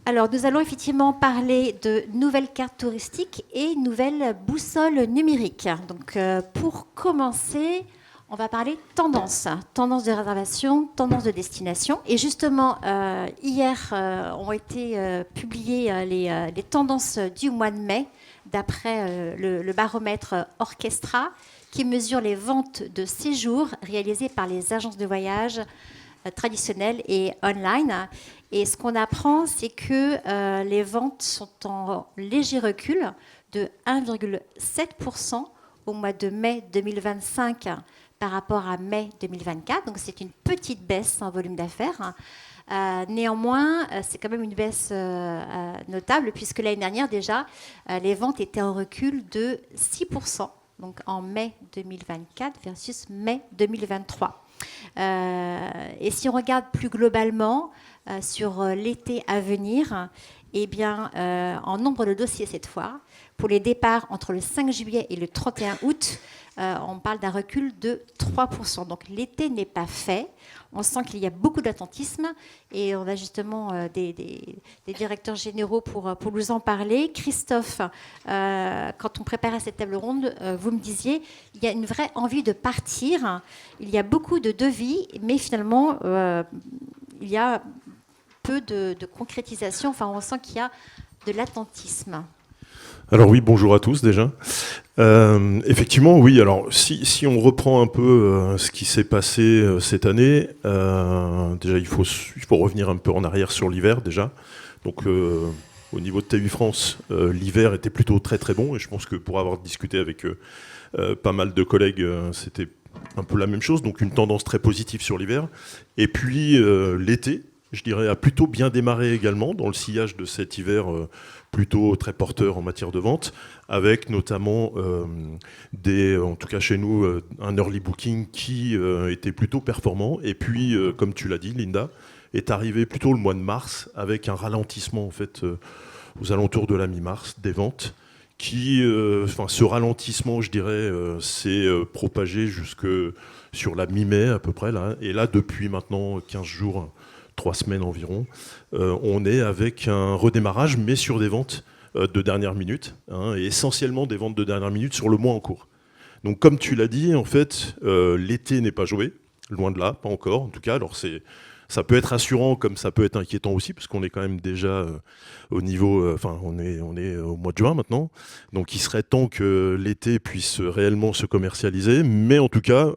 Alors, nous allons effectivement parler de nouvelles cartes touristiques et nouvelles boussoles numériques. Donc, pour commencer, on va parler tendance, tendance de réservation, tendance de destination. Et justement, hier ont été publiées les tendances du mois de mai, d'après le baromètre Orchestra, qui mesure les ventes de séjours réalisées par les agences de voyage traditionnelles et online. Et ce qu'on apprend, c'est que les ventes sont en léger recul de 1,7% au mois de mai 2025 par rapport à mai 2024. Donc c'est une petite baisse en volume d'affaires. Néanmoins, c'est quand même une baisse notable, puisque l'année dernière déjà, les ventes étaient en recul de 6%, donc en mai 2024 versus mai 2023. Et si on regarde plus globalement sur l'été à venir, eh bien, en nombre de dossiers cette fois, pour les départs entre le 5 juillet et le 31 août, on parle d'un recul de 3%. Donc l'été n'est pas fait. On sent qu'il y a beaucoup d'attentisme et on a justement des directeurs généraux pour nous en parler. Christophe, quand on préparait cette table ronde, vous me disiez il y a une vraie envie de partir. Il y a beaucoup de devis, mais finalement, il y a peu de concrétisation. Enfin, on sent qu'il y a de l'attentisme. Alors oui, bonjour à tous déjà. Effectivement, oui. Alors si on reprend un peu ce qui s'est passé cette année, déjà il faut revenir un peu en arrière sur l'hiver déjà. Donc au niveau de TU France, l'hiver était plutôt très très bon et je pense que pour avoir discuté avec pas mal de collègues, c'était un peu la même chose. Donc une tendance très positive sur l'hiver. Et puis l'été, je dirais, a plutôt bien démarré également dans le sillage de cet hiver plutôt très porteur en matière de vente, avec notamment en tout cas chez nous, un early booking qui était plutôt performant. Et puis, comme tu l'as dit, Linda, est arrivé plutôt le mois de mars avec un ralentissement en fait aux alentours de la mi-mars des ventes. Ce ralentissement, je dirais, s'est propagé jusque sur la mi-mai à peu près là. Et là, depuis maintenant 15 jours. 3 semaines environ, on est avec un redémarrage, mais sur des ventes de dernière minute, et essentiellement des ventes de dernière minute sur le mois en cours. Donc comme tu l'as dit, en fait, l'été n'est pas joué, loin de là, pas encore en tout cas. Alors ça peut être rassurant comme ça peut être inquiétant aussi, parce qu'on est quand même déjà au niveau, on est au mois de juin maintenant, donc il serait temps que l'été puisse réellement se commercialiser, mais en tout cas,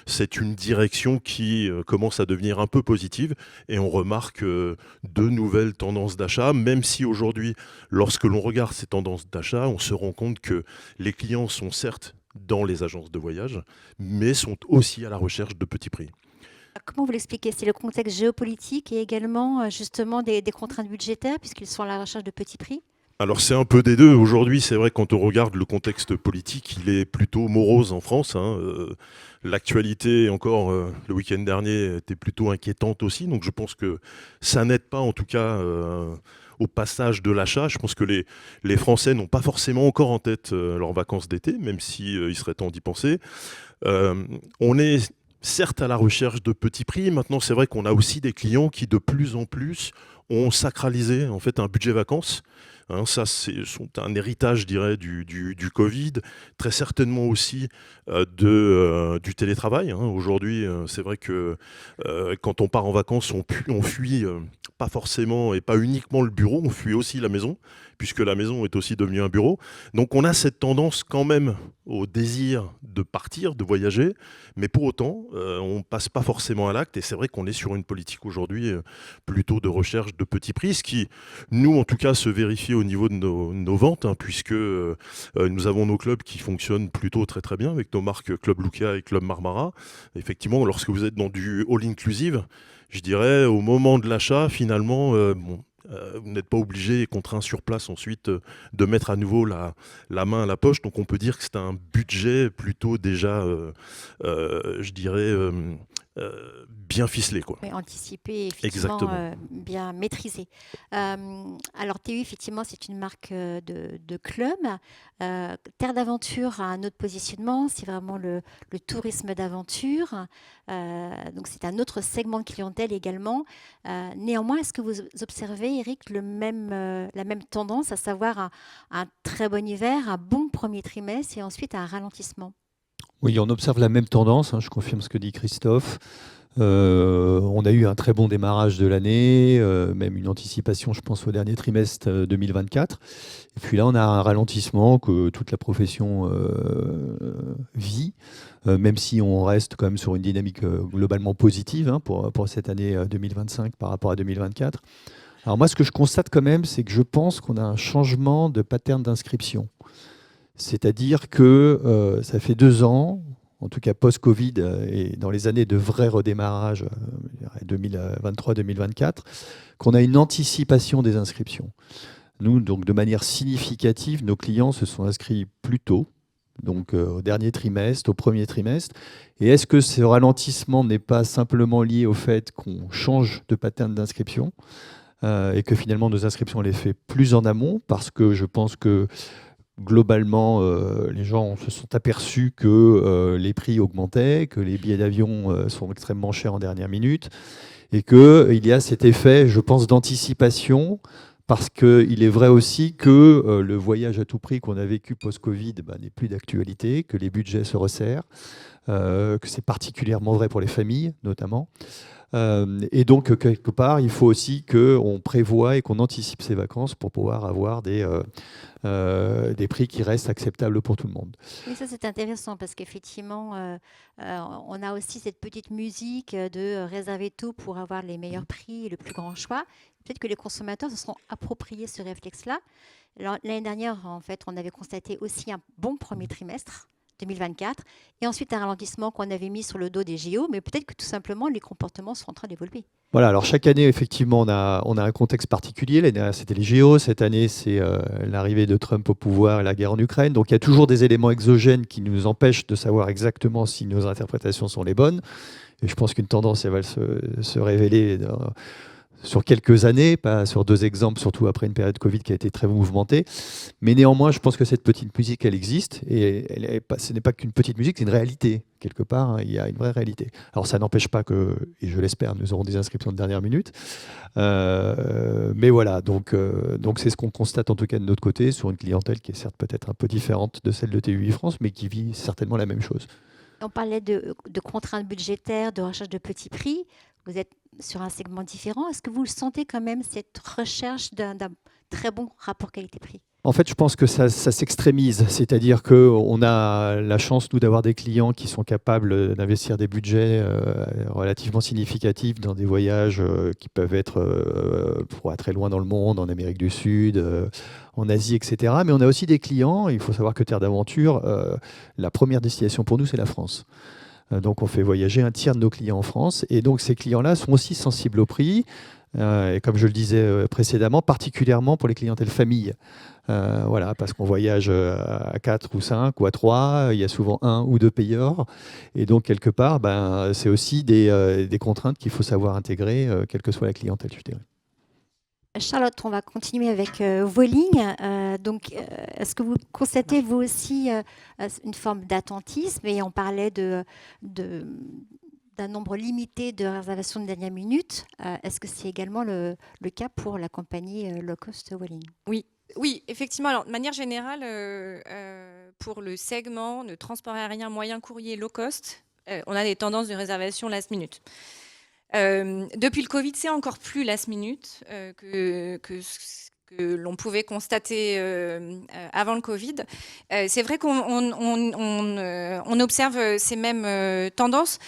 c'est une direction qui commence à devenir un peu positive, et on remarque de nouvelles tendances d'achat, même si aujourd'hui, lorsque l'on regarde ces tendances d'achat, on se rend compte que les clients sont certes dans les agences de voyage, mais sont aussi à la recherche de petits prix. Comment vous l'expliquez? C'est le contexte géopolitique et également justement des contraintes budgétaires puisqu'ils sont à la recherche de petits prix? Alors c'est un peu des deux. Aujourd'hui, c'est vrai, quand on regarde le contexte politique, il est plutôt morose en France. L'actualité, encore le week-end dernier, était plutôt inquiétante aussi. Donc je pense que ça n'aide pas, en tout cas, au passage de l'achat. Je pense que les Français n'ont pas forcément encore en tête leurs vacances d'été, même si il serait temps d'y penser. On est certes à la recherche de petits prix. Maintenant, c'est vrai qu'on a aussi des clients qui, de plus en plus, ont sacralisé en fait un budget vacances. Ça, c'est un héritage, je dirais, du Covid, très certainement aussi du télétravail. Aujourd'hui, c'est vrai que quand on part en vacances, on fuit pas forcément et pas uniquement le bureau, on fuit aussi la maison, puisque la maison est aussi devenue un bureau. Donc on a cette tendance quand même au désir de partir, de voyager, mais pour autant, on ne passe pas forcément à l'acte. Et c'est vrai qu'on est sur une politique aujourd'hui plutôt de recherche de petits prix, ce qui, nous en tout cas, se vérifie au niveau de nos ventes, puisque nous avons nos clubs qui fonctionnent plutôt très très bien avec nos marques Club Luca et Club Marmara. Effectivement, lorsque vous êtes dans du all-inclusive, je dirais au moment de l'achat, finalement, vous n'êtes pas obligé et contraint sur place ensuite de mettre à nouveau la main à la poche. Donc on peut dire que c'est un budget plutôt déjà, je dirais, bien ficelé, quoi. Oui, anticipé, effectivement, Exactement. bien maîtrisé. Alors, TU, effectivement, c'est une marque de club. Terre d'aventure a un autre positionnement, c'est vraiment le tourisme d'aventure. Donc, c'est un autre segment de clientèle également. Néanmoins, est-ce que vous observez, Eric, la même tendance, à savoir un très bon hiver, un bon premier trimestre et ensuite un ralentissement? Oui, on observe la même tendance, hein, je confirme ce que dit Christophe. On a eu un très bon démarrage de l'année, même une anticipation, je pense, au dernier trimestre 2024. Et puis là, on a un ralentissement que toute la profession vit, même si on reste quand même sur une dynamique globalement positive, hein, pour cette année 2025 par rapport à 2024. Alors moi, ce que je constate quand même, c'est que je pense qu'on a un changement de pattern d'inscription. C'est-à-dire que ça fait 2 ans, en tout cas post-Covid et dans les années de vrai redémarrage, 2023-2024, qu'on a une anticipation des inscriptions. Nous, donc, de manière significative, nos clients se sont inscrits plus tôt, donc au dernier trimestre, au premier trimestre. Et est-ce que ce ralentissement n'est pas simplement lié au fait qu'on change de pattern d'inscription et que finalement nos inscriptions on les fait plus en amont, parce que je pense que globalement, les gens se sont aperçus que les prix augmentaient, que les billets d'avion sont extrêmement chers en dernière minute, et qu'il y a cet effet, je pense, d'anticipation, parce qu'il est vrai aussi que le voyage à tout prix qu'on a vécu post-Covid n'est plus d'actualité, que les budgets se resserrent, que c'est particulièrement vrai pour les familles, notamment. Et donc, quelque part, il faut aussi qu'on prévoie et qu'on anticipe ses vacances pour pouvoir avoir des prix qui restent acceptables pour tout le monde. Oui, ça c'est intéressant parce qu'effectivement, on a aussi cette petite musique de réserver tout pour avoir les meilleurs prix et le plus grand choix. Peut-être que les consommateurs se seront appropriés ce réflexe-là. Alors, l'année dernière, en fait, on avait constaté aussi un bon premier trimestre 2024 et ensuite un ralentissement qu'on avait mis sur le dos des JO, mais peut-être que tout simplement les comportements sont en train d'évoluer. Voilà, alors chaque année, effectivement, on a un contexte particulier. L'année dernière, c'était les JO. Cette année, c'est l'arrivée de Trump au pouvoir et la guerre en Ukraine. Donc, il y a toujours des éléments exogènes qui nous empêchent de savoir exactement si nos interprétations sont les bonnes. Et je pense qu'une tendance, elle va se révéler sur quelques années, pas sur 2 exemples, surtout après une période Covid qui a été très mouvementée. Mais néanmoins, je pense que cette petite musique, elle existe. Et ce n'est pas qu'une petite musique, c'est une réalité. Quelque part, hein, il y a une vraie réalité. Alors, ça n'empêche pas que, et je l'espère, nous aurons des inscriptions de dernière minute. Mais voilà, donc c'est ce qu'on constate en tout cas de notre côté, sur une clientèle qui est certes peut-être un peu différente de celle de TUI France, mais qui vit certainement la même chose. On parlait de contraintes budgétaires, de recherche de petits prix. Vous êtes sur un segment différent. Est-ce que vous le sentez quand même, cette recherche d'un très bon rapport qualité-prix? En fait, je pense que ça s'extrémise. C'est-à-dire qu'on a la chance, nous, d'avoir des clients qui sont capables d'investir des budgets relativement significatifs dans des voyages qui peuvent être pour très loin dans le monde, en Amérique du Sud, en Asie, etc. Mais on a aussi des clients, il faut savoir que Terre d'Aventure, la première destination pour nous, c'est la France. Donc, on fait voyager un tiers de nos clients en France. Et donc, ces clients-là sont aussi sensibles au prix. Et comme je le disais précédemment, particulièrement pour les clientèles familles. Voilà, parce qu'on voyage à 4 ou 5 ou à 3, il y a souvent 1 ou 2 payeurs. Et donc, quelque part, c'est aussi des contraintes qu'il faut savoir intégrer, quelle que soit la clientèle, je dirais. Charlotte, on va continuer avec Vueling. Est-ce que vous constatez, vous aussi, une forme d'attentisme? Et on parlait d'un nombre limité de réservations de dernière minute. Est-ce que c'est également le cas pour la compagnie low cost Vueling? Oui, effectivement. Alors, de manière générale, pour le segment de transport aérien moyen courrier low cost, on a des tendances de réservation last minute. Depuis le Covid, c'est encore plus last minute que l'on pouvait constater avant le Covid. C'est vrai qu'on observe ces mêmes tendances.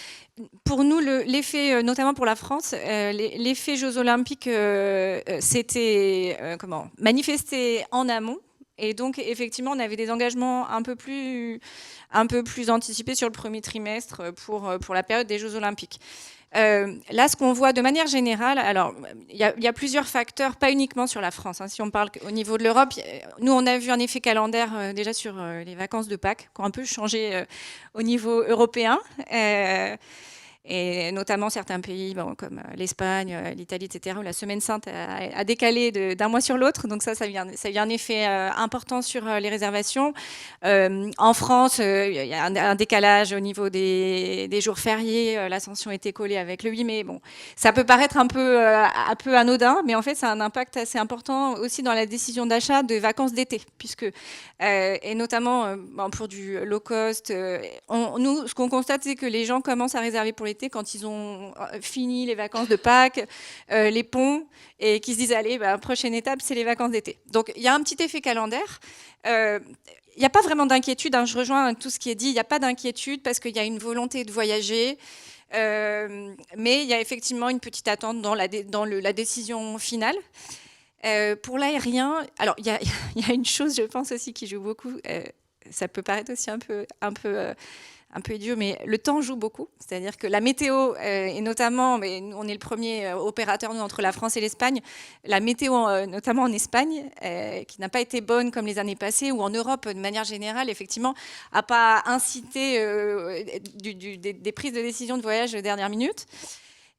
Pour nous, l'effet, notamment pour la France, l'effet Jeux Olympiques s'était manifesté en amont. Et donc, effectivement, on avait des engagements un peu plus anticipés sur le premier trimestre pour la période des Jeux Olympiques. Là, ce qu'on voit de manière générale, alors il y a plusieurs facteurs, pas uniquement sur la France. Si on parle au niveau de l'Europe, nous on a vu un effet calendaire déjà sur les vacances de Pâques, qui ont un peu changé au niveau européen. Et notamment certains pays comme l'Espagne, l'Italie, etc., où la Semaine Sainte a décalé d'un mois sur l'autre. Donc ça a eu un effet important sur les réservations. En France, il y a un décalage au niveau des jours fériés. L'Ascension était collée avec le 8 mai. Bon, ça peut paraître un peu anodin, mais en fait, ça a un impact assez important aussi dans la décision d'achat de vacances d'été, puisque, et notamment pour du low cost, nous, ce qu'on constate, c'est que les gens commencent à réserver pour l'été quand ils ont fini les vacances de Pâques, les ponts, et qui se disent, allez, prochaine étape, c'est les vacances d'été. Donc, il y a un petit effet calendaire. Il n'y a pas vraiment d'inquiétude, hein, je rejoins tout ce qui est dit, il n'y a pas d'inquiétude parce qu'il y a une volonté de voyager, mais il y a effectivement une petite attente dans la décision finale. Pour l'aérien, alors il y a une chose, je pense aussi, qui joue beaucoup, ça peut paraître aussi un peu idiot, mais le temps joue beaucoup. C'est-à-dire que la météo, et notamment, mais on est le premier opérateur entre la France et l'Espagne, la météo, notamment en Espagne, qui n'a pas été bonne comme les années passées, ou en Europe, de manière générale, effectivement, n'a pas incité des prises de décision de voyage de dernière minute.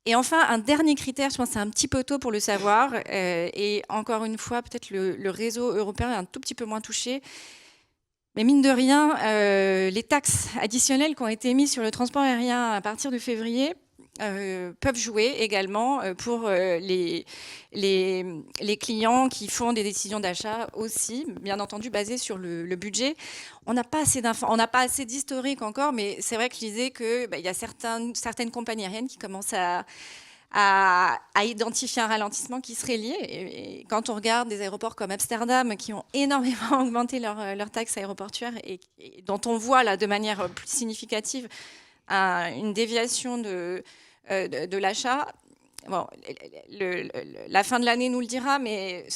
Et enfin, un dernier critère, je pense que c'est un petit peu tôt pour le savoir, et encore une fois, peut-être le réseau européen est un tout petit peu moins touché. Mais mine de rien, les taxes additionnelles qui ont été mises sur le transport aérien à partir de février peuvent jouer également pour les clients qui font des décisions d'achat aussi, bien entendu basées sur le budget. On n'a pas assez d'infos, on n'a pas assez d'historique encore, mais c'est vrai que je disais qu'il y a certaines compagnies aériennes qui commencent à identifier un ralentissement qui serait lié. Et quand on regarde des aéroports comme Amsterdam, qui ont énormément augmenté leurs taxes aéroportuaires et dont on voit là de manière plus significative une déviation de l'achat. Bon, la fin de l'année nous le dira, mais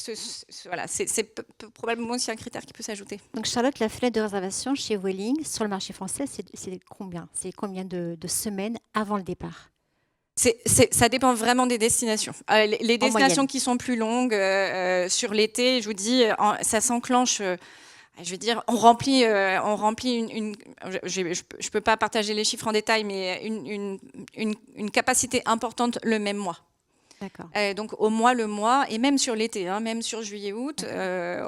voilà, c'est probablement aussi un critère qui peut s'ajouter. Donc Charlotte, la fenêtre de réservation chez Vueling sur le marché français, c'est combien? C'est combien de semaines avant le départ? Ça dépend vraiment des destinations. Les destinations qui sont plus longues sur l'été, je vous dis, ça s'enclenche. Je veux dire, on remplit je peux pas partager les chiffres en détail, mais une capacité importante le même mois. D'accord. Donc au mois le mois, et même sur l'été, hein, même sur juillet-août,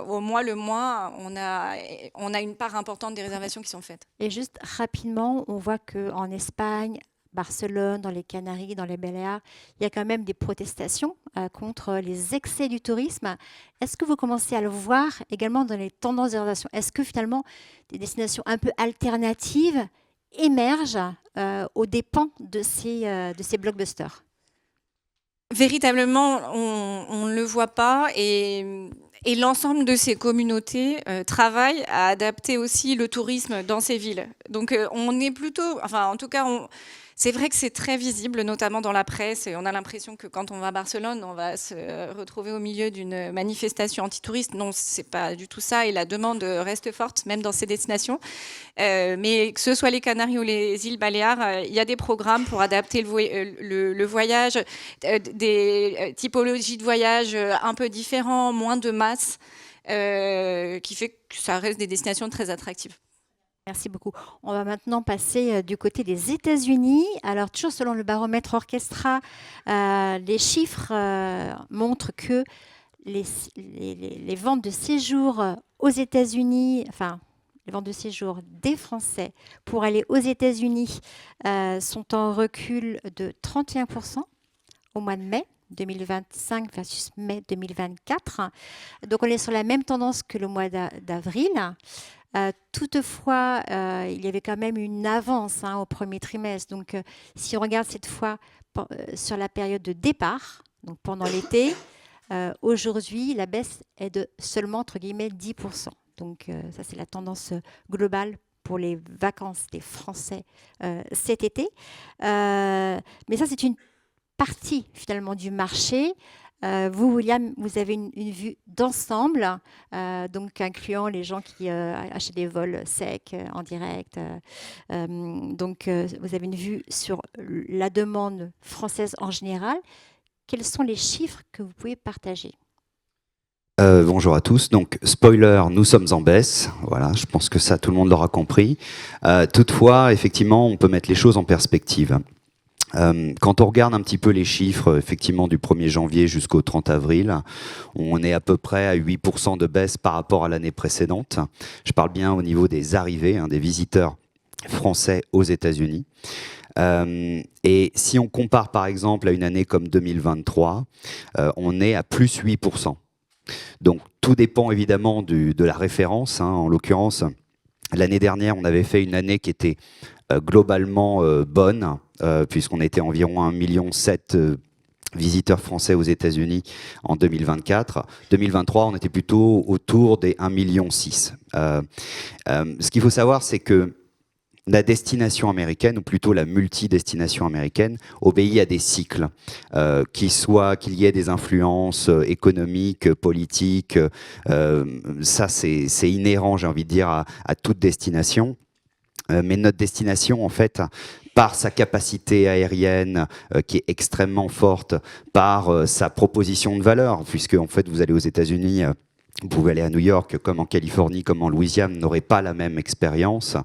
au mois le mois, on a une part importante des réservations qui sont faites. Et juste rapidement, on voit qu'en Espagne, Barcelone, dans les Canaries, dans les Baléares, il y a quand même des protestations contre les excès du tourisme. Est-ce que vous commencez à le voir également dans les tendances de réservation? Est-ce que finalement des destinations un peu alternatives émergent aux dépens de ces blockbusters? Véritablement, on ne le voit pas, et l'ensemble de ces communautés travaillent à adapter aussi le tourisme dans ces villes. Donc on est plutôt, enfin en tout cas, c'est vrai que c'est très visible, notamment dans la presse, et on a l'impression que quand on va à Barcelone, on va se retrouver au milieu d'une manifestation antitouriste. Non, c'est pas du tout ça, et la demande reste forte, même dans ces destinations. Mais que ce soit les Canaries ou les îles Baléares, il y a des programmes pour adapter le voyage, des typologies de voyage un peu différents, moins de masse, qui fait que ça reste des destinations très attractives. Merci beaucoup. On va maintenant passer du côté des États-Unis. Alors, toujours selon le baromètre Orchestra, les chiffres montrent que les ventes de séjours aux États-Unis, enfin, les ventes de séjours des Français pour aller aux États-Unis sont en recul de 31% au mois de mai 2025 versus mai 2024. Donc, on est sur la même tendance que le mois d'avril. Toutefois, il y avait quand même une avance au premier trimestre. Donc, si on regarde cette fois sur la période de départ, donc pendant l'été, aujourd'hui, la baisse est de seulement, entre guillemets, 10%. Donc, ça, c'est la tendance globale pour les vacances des Français cet été. Mais ça, c'est une partie, finalement, du marché. Vous, William, vous avez une vue d'ensemble, donc incluant les gens qui achètent des vols secs en direct. Donc, vous avez une vue sur la demande française en général. Quels sont les chiffres que vous pouvez partager ? Bonjour à tous. Donc, spoiler, nous sommes en baisse. Voilà, je pense que ça, tout le monde l'aura compris. Toutefois, effectivement, on peut mettre les choses en perspective. Quand on regarde un petit peu les chiffres, effectivement, du 1er janvier jusqu'au 30 avril, on est à peu près à 8% de baisse par rapport à l'année précédente. Je parle bien au niveau des arrivées, des visiteurs français aux États-Unis. Et si on compare par exemple à une année comme 2023, on est à plus 8%. Donc tout dépend évidemment de la référence. En l'occurrence, l'année dernière, on avait fait une année qui était globalement bonne, puisqu'on était environ à 1,7 million visiteurs français aux États-Unis en 2024. 2023, on était plutôt autour des 1,6 million. Ce qu'il faut savoir, c'est que la destination américaine, ou plutôt la multidestination américaine, obéit à des cycles, qu'il y ait des influences économiques, politiques, ça c'est inhérent, j'ai envie de dire, à toute destination. Mais notre destination, en fait, par sa capacité aérienne qui est extrêmement forte, par sa proposition de valeur, puisque en fait vous allez aux États-Unis, vous pouvez aller à New York, comme en Californie, comme en Louisiane, n'aurez pas la même expérience,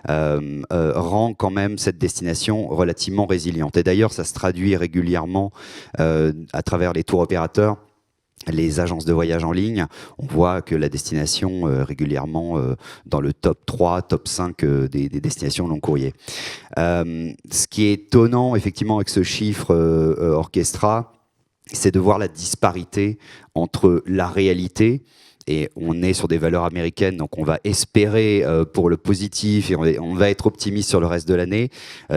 rend quand même cette destination relativement résiliente. Et d'ailleurs, ça se traduit régulièrement à travers les tours opérateurs, les agences de voyage en ligne. On voit que la destination régulièrement dans le top 3, top 5 des destinations long courrier. Ce qui est étonnant, effectivement, avec ce chiffre Orchestra, c'est de voir la disparité entre la réalité, et on est sur des valeurs américaines, donc on va espérer pour le positif et on va être optimiste sur le reste de l'année,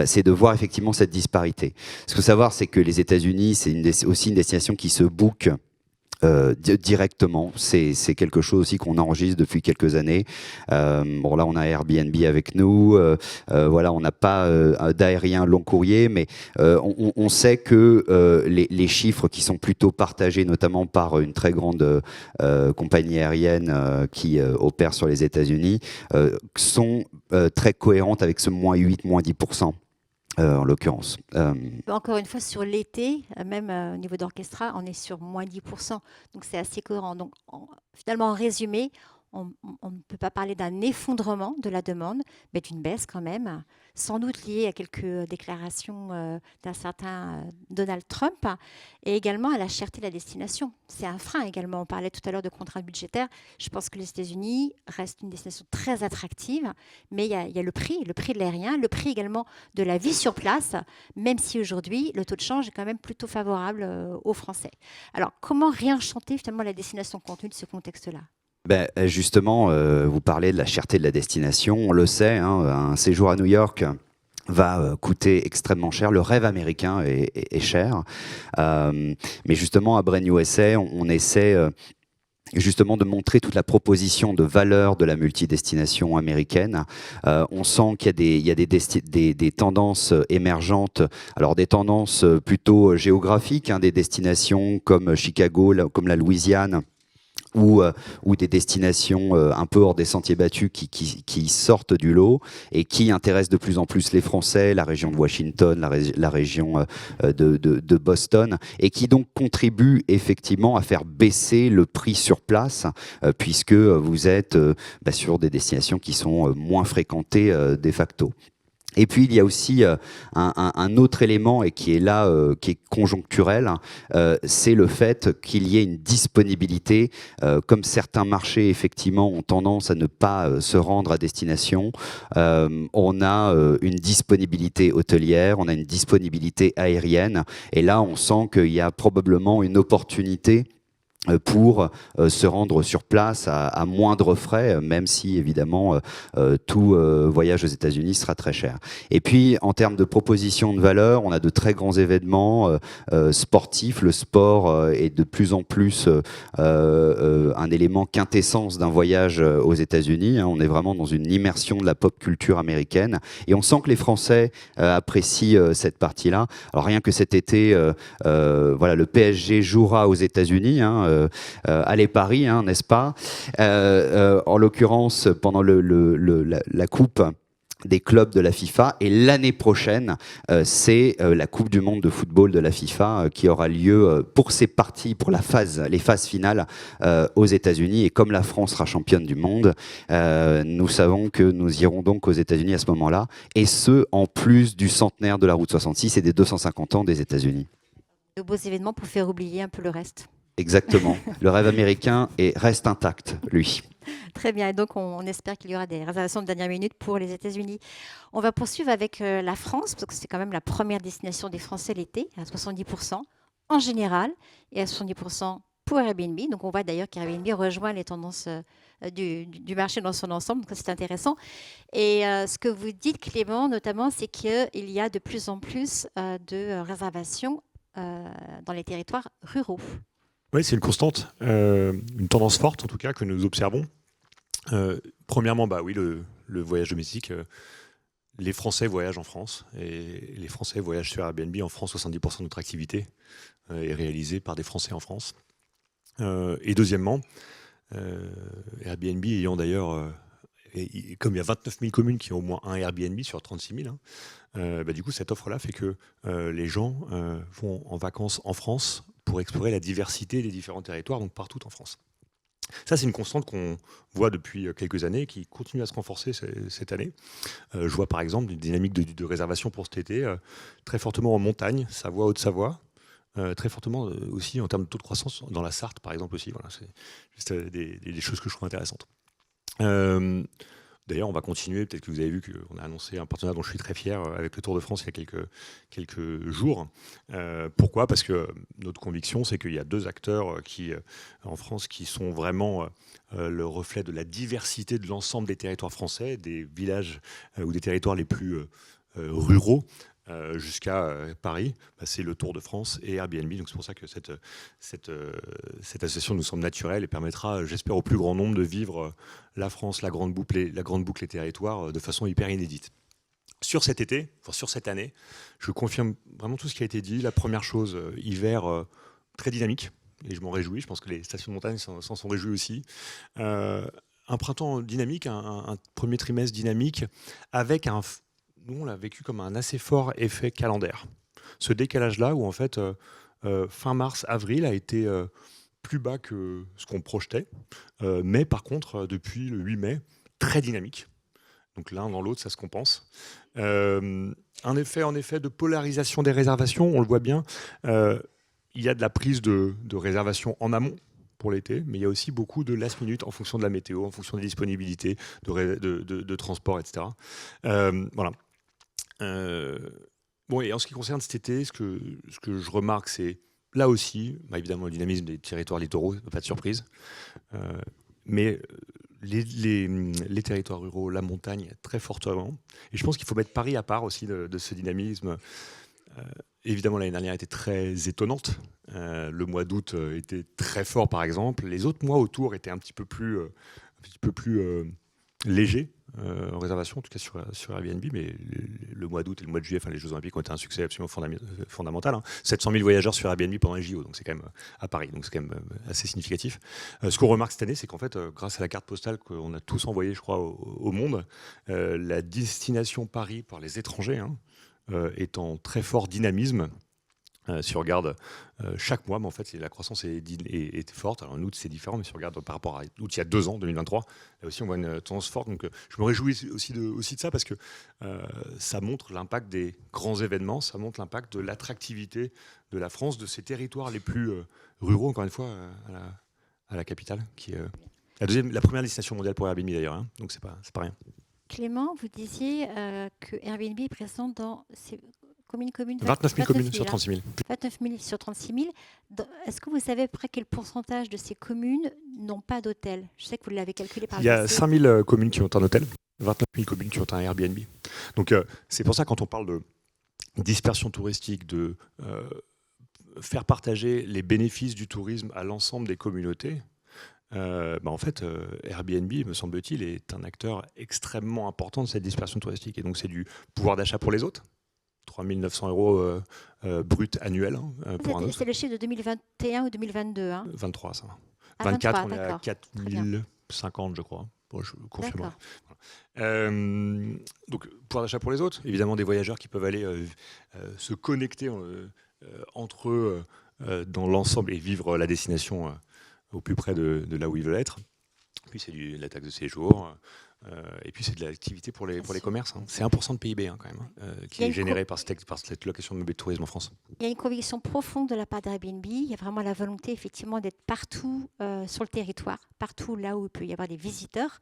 c'est de voir effectivement cette disparité. Ce qu'il faut savoir, c'est que les États-Unis, c'est aussi une destination qui se book directement. C'est quelque chose aussi qu'on enregistre depuis quelques années. Bon, là on a Airbnb avec nous, voilà, on n'a pas d'aérien long courrier, mais on sait que les chiffres qui sont plutôt partagés, notamment par une très grande compagnie aérienne qui opère sur les États-Unis, sont très cohérentes avec ce moins 8, moins 10%. En l'occurrence. Encore une fois, sur l'été, même au niveau d'Orchestra, on est sur moins 10%. Donc c'est assez cohérent. Donc finalement, en résumé, on ne peut pas parler d'un effondrement de la demande, mais d'une baisse quand même, sans doute liée à quelques déclarations d'un certain Donald Trump, et également à la cherté de la destination. C'est un frein également. On parlait tout à l'heure de contraintes budgétaires. Je pense que les États-Unis restent une destination très attractive, mais il y a le prix de l'aérien, le prix également de la vie sur place, même si aujourd'hui, le taux de change est quand même plutôt favorable aux Français. Alors, comment réenchanter finalement la destination compte tenu de ce contexte-là ? Ben, justement, vous parlez de la cherté de la destination, on le sait, un séjour à New York va coûter extrêmement cher. Le rêve américain est cher. Mais justement, à Brain USA, on essaie justement de montrer toute la proposition de valeur de la multidestination américaine. On sent qu'il y a des tendances émergentes, alors des tendances plutôt géographiques, des destinations comme Chicago, comme la Louisiane, ou des destinations un peu hors des sentiers battus qui sortent du lot et qui intéressent de plus en plus les Français, la région de Washington, la région de Boston, et qui donc contribuent effectivement à faire baisser le prix sur place, puisque vous êtes sur des destinations qui sont moins fréquentées de facto. Et puis, il y a aussi un autre élément, et qui est là, qui est conjoncturel, c'est le fait qu'il y ait une disponibilité. Comme certains marchés, effectivement, ont tendance à ne pas se rendre à destination, on a une disponibilité hôtelière, on a une disponibilité aérienne, et là, on sent qu'il y a probablement une opportunité pour se rendre sur place à moindre frais, même si évidemment tout voyage aux États-Unis sera très cher. Et puis en termes de proposition de valeur, on a de très grands événements sportifs. Le sport est de plus en plus un élément quintessence d'un voyage aux États-Unis. On est vraiment dans une immersion de la pop culture américaine, et on sent que les Français apprécient cette partie-là. Alors rien que cet été, voilà, le PSG jouera aux États-Unis. Allez Paris, n'est-ce pas ? En l'occurrence, pendant la coupe, des clubs de la FIFA. Et l'année prochaine, c'est la Coupe du Monde de football de la FIFA qui aura lieu pour ces parties, pour les phases finales aux États-Unis. Et comme la France sera championne du monde, nous savons que nous irons donc aux États-Unis à ce moment-là. Et ce, en plus du centenaire de la Route 66 et des 250 ans des États-Unis. De beaux événements pour faire oublier un peu le reste. Exactement. Le rêve américain reste intact, lui. Très bien, et donc on espère qu'il y aura des réservations de dernière minute pour les États-Unis. On va poursuivre avec la France, parce que c'est quand même la première destination des Français l'été, à 70% en général, et à 70% pour Airbnb. Donc on voit d'ailleurs qu'Airbnb rejoint les tendances du marché dans son ensemble, donc c'est intéressant. Et ce que vous dites, Clément, notamment, c'est qu'il y a de plus en plus de réservations dans les territoires ruraux. Oui, c'est une constante, une tendance forte en tout cas que nous observons. Premièrement, oui, le voyage domestique. Les Français voyagent en France et les Français voyagent sur Airbnb. En France, 70% de notre activité est réalisée par des Français en France. Et deuxièmement, Airbnb ayant d'ailleurs, comme il y a 29 000 communes qui ont au moins un Airbnb sur 36 000, du coup, cette offre-là fait que les gens vont en vacances en France pour explorer la diversité des différents territoires, donc partout en France. Ça, c'est une constante qu'on voit depuis quelques années, qui continue à se renforcer cette année. Je vois par exemple une dynamique de réservation pour cet été, très fortement en montagne, Savoie, Haute-Savoie, très fortement aussi en termes de taux de croissance dans la Sarthe, par exemple aussi. Voilà, c'est juste des choses que je trouve intéressantes. D'ailleurs, on va continuer. Peut-être que vous avez vu qu'on a annoncé un partenariat dont je suis très fier avec le Tour de France il y a quelques jours. Pourquoi ? Parce que notre conviction, c'est qu'il y a deux acteurs en France qui sont vraiment le reflet de la diversité de l'ensemble des territoires français, des villages ou des territoires les plus ruraux. Jusqu'à Paris, c'est le Tour de France et Airbnb. Donc c'est pour ça que cette association nous semble naturelle et permettra, j'espère, au plus grand nombre de vivre la France, la grande boucle et territoires de façon hyper inédite. Sur cet été, sur cette année, je confirme vraiment tout ce qui a été dit. La première chose, hiver très dynamique, et je m'en réjouis. Je pense que les stations de montagne s'en sont réjouies aussi. Un printemps dynamique, un premier trimestre dynamique, avec nous, on l'a vécu comme un assez fort effet calendaire. Ce décalage-là, où en fait, fin mars, avril a été plus bas que ce qu'on projetait, mais par contre, depuis le 8 mai, très dynamique. Donc l'un dans l'autre, ça se compense. Un effet, en effet, de polarisation des réservations, on le voit bien. Il y a de la prise de réservation en amont pour l'été, mais il y a aussi beaucoup de last minute en fonction de la météo, en fonction des disponibilités de transport, etc. Voilà. Et en ce qui concerne cet été, ce que je remarque, c'est là aussi, évidemment, le dynamisme des territoires littoraux, pas de surprise, mais les territoires ruraux, la montagne, très fortement. Et je pense qu'il faut mettre Paris à part aussi de ce dynamisme. Évidemment, l'année dernière était très étonnante. Le mois d'août était très fort, par exemple. Les autres mois autour étaient un petit peu plus légers. En réservation, en tout cas sur Airbnb, mais le mois d'août et le mois de juillet, les Jeux Olympiques ont été un succès absolument fondamental. 700 000 voyageurs sur Airbnb pendant les JO, donc c'est quand même à Paris, donc c'est quand même assez significatif. Ce qu'on remarque cette année, c'est qu'en fait, grâce à la carte postale qu'on a tous envoyée, je crois, au monde, la destination Paris par les étrangers est en très fort dynamisme. Si on regarde chaque mois, mais en fait, la croissance est forte. Alors, en août, c'est différent, mais si on regarde par rapport à août, il y a 2 ans, 2023, là aussi, on voit une tendance forte. Donc, je me réjouis aussi de ça parce que ça montre l'impact des grands événements, ça montre l'impact de l'attractivité de la France, de ses territoires les plus ruraux, encore une fois, à la capitale, qui est la première destination mondiale pour Airbnb d'ailleurs. Donc, c'est pas rien. Clément, vous disiez que Airbnb est présent dans ces communes 29 000 communes sur 36 000. 29 000 sur 36 000. Est-ce que vous savez à peu près quel pourcentage de ces communes n'ont pas d'hôtel ? Je sais que vous l'avez calculé par le passé. Il y a 5 000 communes qui ont un hôtel, 29 000 communes qui ont un Airbnb. Donc c'est pour ça quand on parle de dispersion touristique, de faire partager les bénéfices du tourisme à l'ensemble des communautés, en fait, Airbnb, me semble-t-il, est un acteur extrêmement important de cette dispersion touristique. Et donc c'est du pouvoir d'achat pour les autres. 3 900 € brut annuel pour un autre. C'est le chiffre de 2021 ou 2022 23, ça. Ah, 24, 23, on est à 4 050, je crois, Bon, je confirme. D'accord. Donc, pouvoir d'achat pour les autres. Évidemment, des voyageurs qui peuvent aller se connecter entre eux dans l'ensemble et vivre la destination au plus près de là où ils veulent être. Puis c'est la taxe de séjour. Et puis c'est de l'activité pour les commerces. Hein. C'est 1% de PIB quand même, qui est généré par cette location de meublés de tourisme en France. Il y a une conviction profonde de la part d'Airbnb. Il y a vraiment la volonté effectivement d'être partout sur le territoire, partout là où il peut y avoir des visiteurs.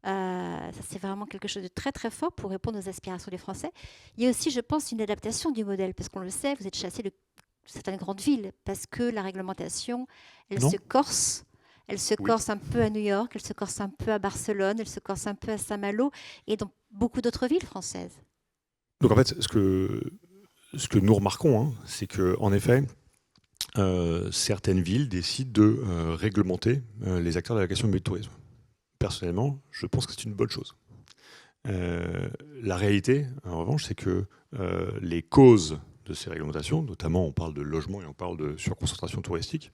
Ça, c'est vraiment quelque chose de très très fort pour répondre aux aspirations des Français. Il y a aussi, je pense, une adaptation du modèle, parce qu'on le sait, vous êtes chassé de certaines grandes villes, parce que la réglementation, elle se corse. Elle se corse un peu à New York, elle se corse un peu à Barcelone, elle se corse un peu à Saint-Malo et dans beaucoup d'autres villes françaises. Donc en fait, ce que nous remarquons, hein, c'est qu'en effet, certaines villes décident de réglementer les acteurs de la location de meublés de tourisme. Personnellement, je pense que c'est une bonne chose. La réalité, en revanche, c'est que les causes de ces réglementations, notamment on parle de logement et on parle de surconcentration touristique,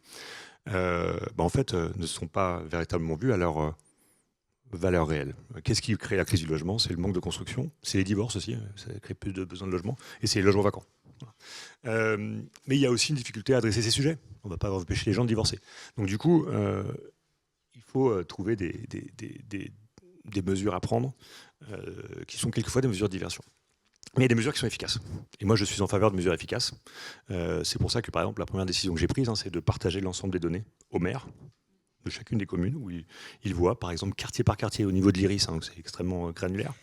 en fait, ne sont pas véritablement vues à leur valeur réelle. Qu'est-ce qui crée la crise du logement? C'est le manque de construction, c'est les divorces aussi, ça crée plus de besoin de logement, et c'est les logements vacants. Voilà. Mais il y a aussi une difficulté à adresser ces sujets. On ne va pas empêcher les gens de divorcer. Donc du coup, il faut trouver des mesures à prendre qui sont quelquefois des mesures de diversion. Mais il y a des mesures qui sont efficaces. Et moi, je suis en faveur de mesures efficaces. C'est pour ça que, par exemple, la première décision que j'ai prise, c'est de partager l'ensemble des données aux maires de chacune des communes, où ils voient, par exemple, quartier par quartier, au niveau de l'IRIS, donc c'est extrêmement granulaire,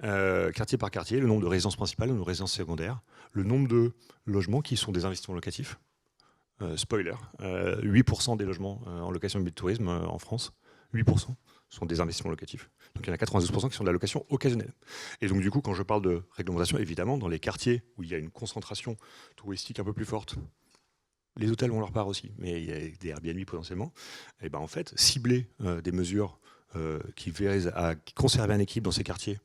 quartier par quartier, le nombre de résidences principales, le nombre de résidences secondaires, le nombre de logements qui sont des investissements locatifs. Spoiler, 8% des logements en location de tourisme en France, 8% sont des investissements locatifs. Donc il y en a 92% qui sont de la location occasionnelle. Et donc du coup, quand je parle de réglementation, évidemment, dans les quartiers où il y a une concentration touristique un peu plus forte, les hôtels ont leur part aussi, mais il y a des Airbnb potentiellement, et ben en fait, cibler des mesures qui visent à conserver un équilibre dans ces quartiers,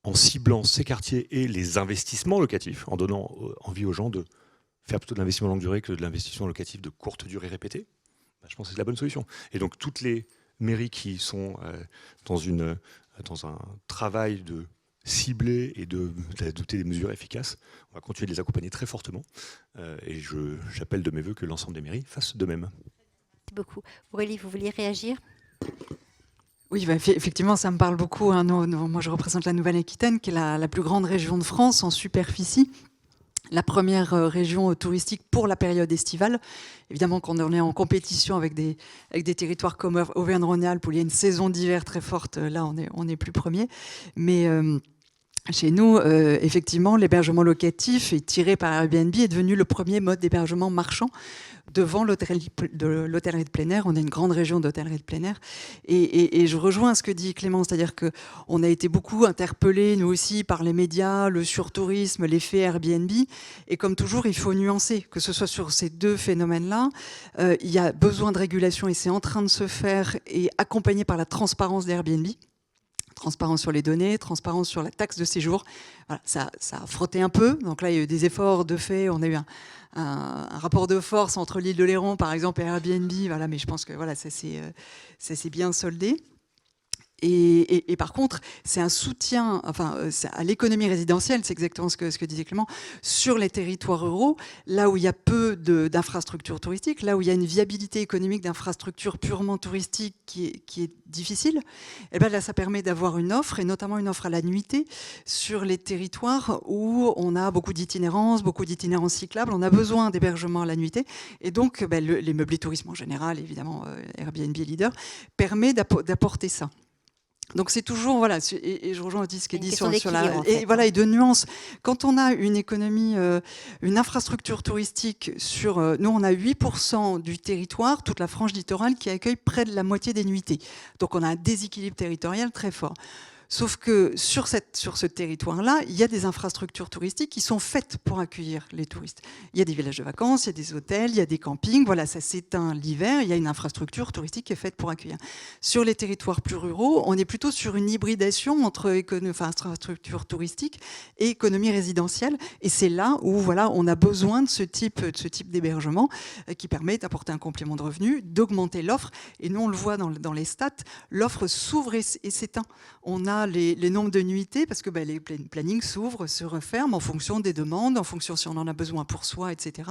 en ciblant ces quartiers et les investissements locatifs, en donnant envie aux gens de faire plutôt de l'investissement longue durée que de l'investissement locatif de courte durée répétée, ben, je pense que c'est la bonne solution. Et donc toutes les mairies qui sont dans un travail de cibler et d'adopter des mesures efficaces, on va continuer de les accompagner très fortement. Et j'appelle de mes voeux que l'ensemble des mairies fassent de même. Merci beaucoup. Aurélie, vous vouliez réagir? Oui, bah, effectivement, ça me parle beaucoup. Hein. Moi, je représente la Nouvelle-Aquitaine, qui est la plus grande région de France en superficie. La première région touristique pour la période estivale. Évidemment, quand on est en compétition avec des territoires comme Auvergne-Rhône-Alpes, où il y a une saison d'hiver très forte, là, on est plus premier. Mais chez nous, effectivement, l'hébergement locatif tiré par Airbnb est devenu le premier mode d'hébergement marchand devant l'hôtellerie de plein air. On a une grande région d'hôtellerie de plein air. Et je rejoins ce que dit Clément, c'est-à-dire qu'on a été beaucoup interpellés, nous aussi, par les médias, le surtourisme, l'effet Airbnb. Et comme toujours, il faut nuancer, que ce soit sur ces deux phénomènes-là. Il y a besoin de régulation et c'est en train de se faire et accompagné par la transparence d'Airbnb. Transparence sur les données, transparence sur la taxe de séjour. Voilà, ça a frotté un peu. Donc là, il y a eu des efforts de fait. On a eu un rapport de force entre l'île de Léron, par exemple, et Airbnb. Voilà, mais je pense que voilà, ça s'est bien soldé. Et par contre, c'est un soutien à l'économie résidentielle, c'est exactement ce que disait Clément, sur les territoires ruraux, là où il y a peu d'infrastructures touristiques, là où il y a une viabilité économique d'infrastructures purement touristiques qui est difficile. Et bien là, ça permet d'avoir une offre, et notamment une offre à la nuitée, sur les territoires où on a beaucoup d'itinérance cyclables, on a besoin d'hébergement à la nuitée. Et donc, les meublés tourisme en général, évidemment, Airbnb est leader, permet d'apporter ça. Donc c'est toujours, voilà, et je rejoins aussi ce qui est dit sur la... En fait. Et voilà, et de nuances. Quand on a une économie, une infrastructure touristique nous on a 8% du territoire, toute la frange littorale, qui accueille près de la moitié des nuitées. Donc on a un déséquilibre territorial très fort. Sauf que sur ce territoire-là, il y a des infrastructures touristiques qui sont faites pour accueillir les touristes. Il y a des villages de vacances, il y a des hôtels, il y a des campings. Voilà, ça s'éteint l'hiver, il y a une infrastructure touristique qui est faite pour accueillir. Sur les territoires plus ruraux, on est plutôt sur une hybridation entre infrastructure touristique et économie résidentielle. Et c'est là où voilà, on a besoin de ce type d'hébergement qui permet d'apporter un complément de revenu, d'augmenter l'offre. Et nous, on le voit dans les stats, l'offre s'ouvre et s'éteint. On a les nombres de nuitées parce que les plannings s'ouvrent, se referment en fonction des demandes, en fonction si on en a besoin pour soi, etc.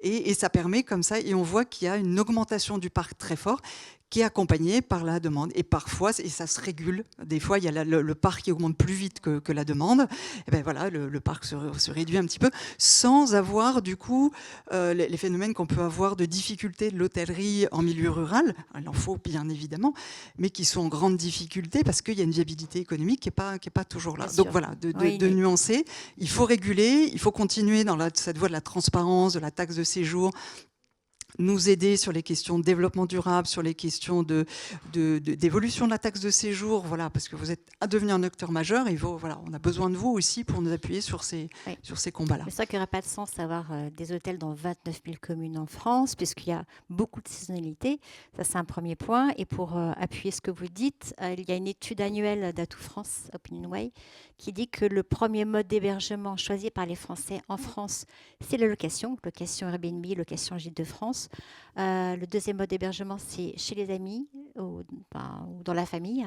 Et ça permet comme ça, et on voit qu'il y a une augmentation du parc très fort qui est accompagné par la demande. Et parfois, et ça se régule, des fois, il y a le parc qui augmente plus vite que la demande. Et ben voilà, le parc se réduit un petit peu, sans avoir, du coup, les phénomènes qu'on peut avoir de difficultés de l'hôtellerie en milieu rural. Il en faut, bien évidemment, mais qui sont en grande difficulté parce qu'il y a une viabilité économique qui n'est pas toujours là. Donc voilà, de nuancer. Il faut réguler, il faut continuer dans cette voie de la transparence, de la taxe de séjour, nous aider sur les questions de développement durable, sur les questions d'évolution de la taxe de séjour, voilà, parce que vous êtes devenu un acteur majeur et voilà, on a besoin de vous aussi pour nous appuyer sur ces combats-là. C'est ça qu'il n'y aurait pas de sens d'avoir des hôtels dans 29 000 communes en France, puisqu'il y a beaucoup de saisonnalité. Ça, c'est un premier point. Et pour appuyer ce que vous dites, il y a une étude annuelle d'Atout France, OpinionWay, qui dit que le premier mode d'hébergement choisi par les Français en France, c'est la location Airbnb, location Gîte de France. Le deuxième mode d'hébergement, c'est chez les amis ou dans la famille.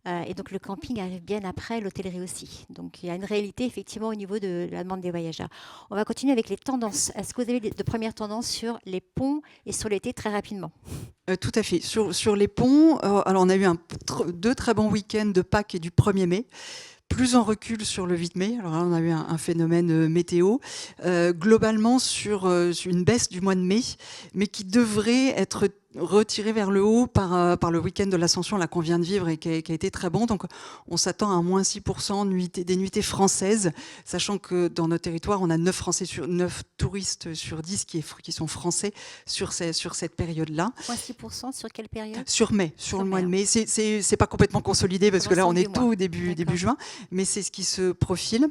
Et donc, le camping arrive bien après, l'hôtellerie aussi. Donc, il y a une réalité, effectivement, au niveau de la demande des voyageurs. On va continuer avec les tendances. Est-ce que vous avez de premières tendances sur les ponts et sur l'été, très rapidement ? Tout à fait. Sur les ponts, alors on a eu deux très bons week-ends de Pâques et du 1er mai. Plus en recul sur le 8 mai. Alors là, on a eu un phénomène météo. Globalement, sur une baisse du mois de mai, mais qui devrait être retiré vers le haut par le week-end de l'Ascension là qu'on vient de vivre et qui a été très bon. Donc on s'attend à moins 6% des nuitées françaises, sachant que dans notre territoire, on a 9 touristes sur 10 qui sont français sur cette période-là. Moins 6% sur quelle période ? Sur mai, sur le mois de mai. C'est pas complètement consolidé parce que là, on est tout début juin, mais c'est ce qui se profile.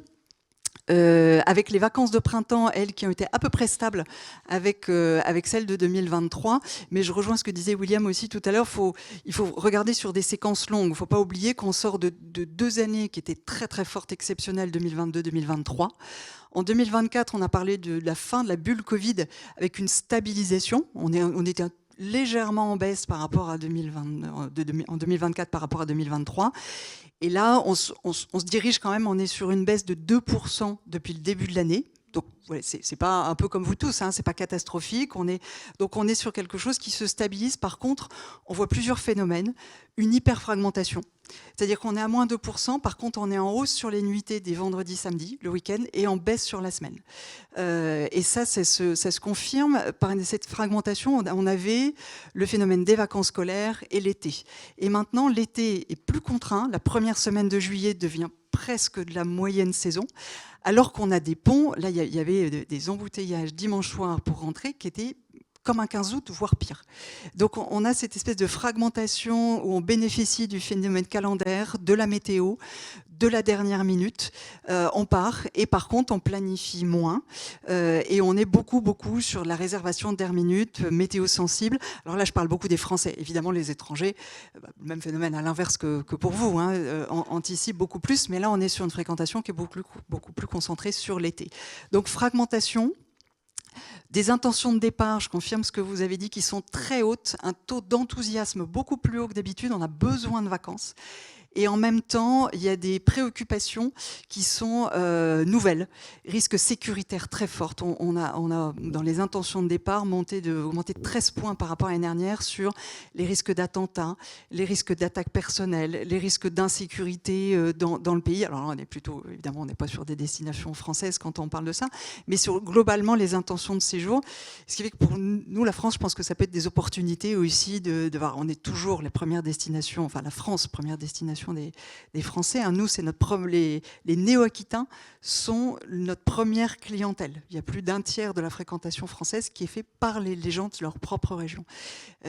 Avec les vacances de printemps, elles qui ont été à peu près stables avec celles de 2023. Mais je rejoins ce que disait William aussi tout à l'heure, il faut regarder sur des séquences longues. Il ne faut pas oublier qu'on sort de 2 années qui étaient très très fortes, exceptionnelles, 2022-2023. En 2024, on a parlé de la fin de la bulle Covid avec une stabilisation. On était légèrement en baisse par rapport à en 2024 par rapport à 2023. Et là, on se dirige quand même, on est sur une baisse de 2% depuis le début de l'année. Donc, ouais, c'est pas un peu comme vous tous, hein, c'est pas catastrophique. On est sur quelque chose qui se stabilise. Par contre, on voit plusieurs phénomènes. Une hyperfragmentation. C'est-à-dire qu'on est à moins 2%, par contre on est en hausse sur les nuitées des vendredis, samedis, le week-end, et en baisse sur la semaine. Et ça se confirme par cette fragmentation. On avait le phénomène des vacances scolaires et l'été. Et maintenant, l'été est plus contraint. La première semaine de juillet devient presque de la moyenne saison, alors qu'on a des ponts. Là, il y avait des embouteillages dimanche soir pour rentrer qui étaient comme un 15 août, voire pire. Donc on a cette espèce de fragmentation où on bénéficie du phénomène calendaire, de la météo, de la dernière minute. On part et par contre on planifie moins et on est beaucoup sur la réservation de dernière minute, météo sensible. Alors là je parle beaucoup des Français, évidemment les étrangers, même phénomène à l'inverse que pour vous, hein, anticipent beaucoup plus, mais là on est sur une fréquentation qui est beaucoup plus concentrée sur l'été. Donc fragmentation, des intentions de départ, je confirme ce que vous avez dit, qui sont très hautes, un taux d'enthousiasme beaucoup plus haut que d'habitude, on a besoin de vacances. Et en même temps, il y a des préoccupations qui sont nouvelles, risques sécuritaires très fortes. On a dans les intentions de départ augmenté de 13 points par rapport à l'année dernière sur les risques d'attentats, les risques d'attaques personnelles, les risques d'insécurité dans le pays. Alors là, évidemment, on n'est pas sur des destinations françaises quand on parle de ça, mais sur globalement les intentions de séjour. Ce qui fait que pour nous, la France, je pense que ça peut être des opportunités aussi de voir. On est toujours les premières destinations, enfin la France, première destination fréquentation des Français. Nous, c'est les néo-aquitains sont notre première clientèle. Il y a plus d'un tiers de la fréquentation française qui est fait par les gens de leur propre région.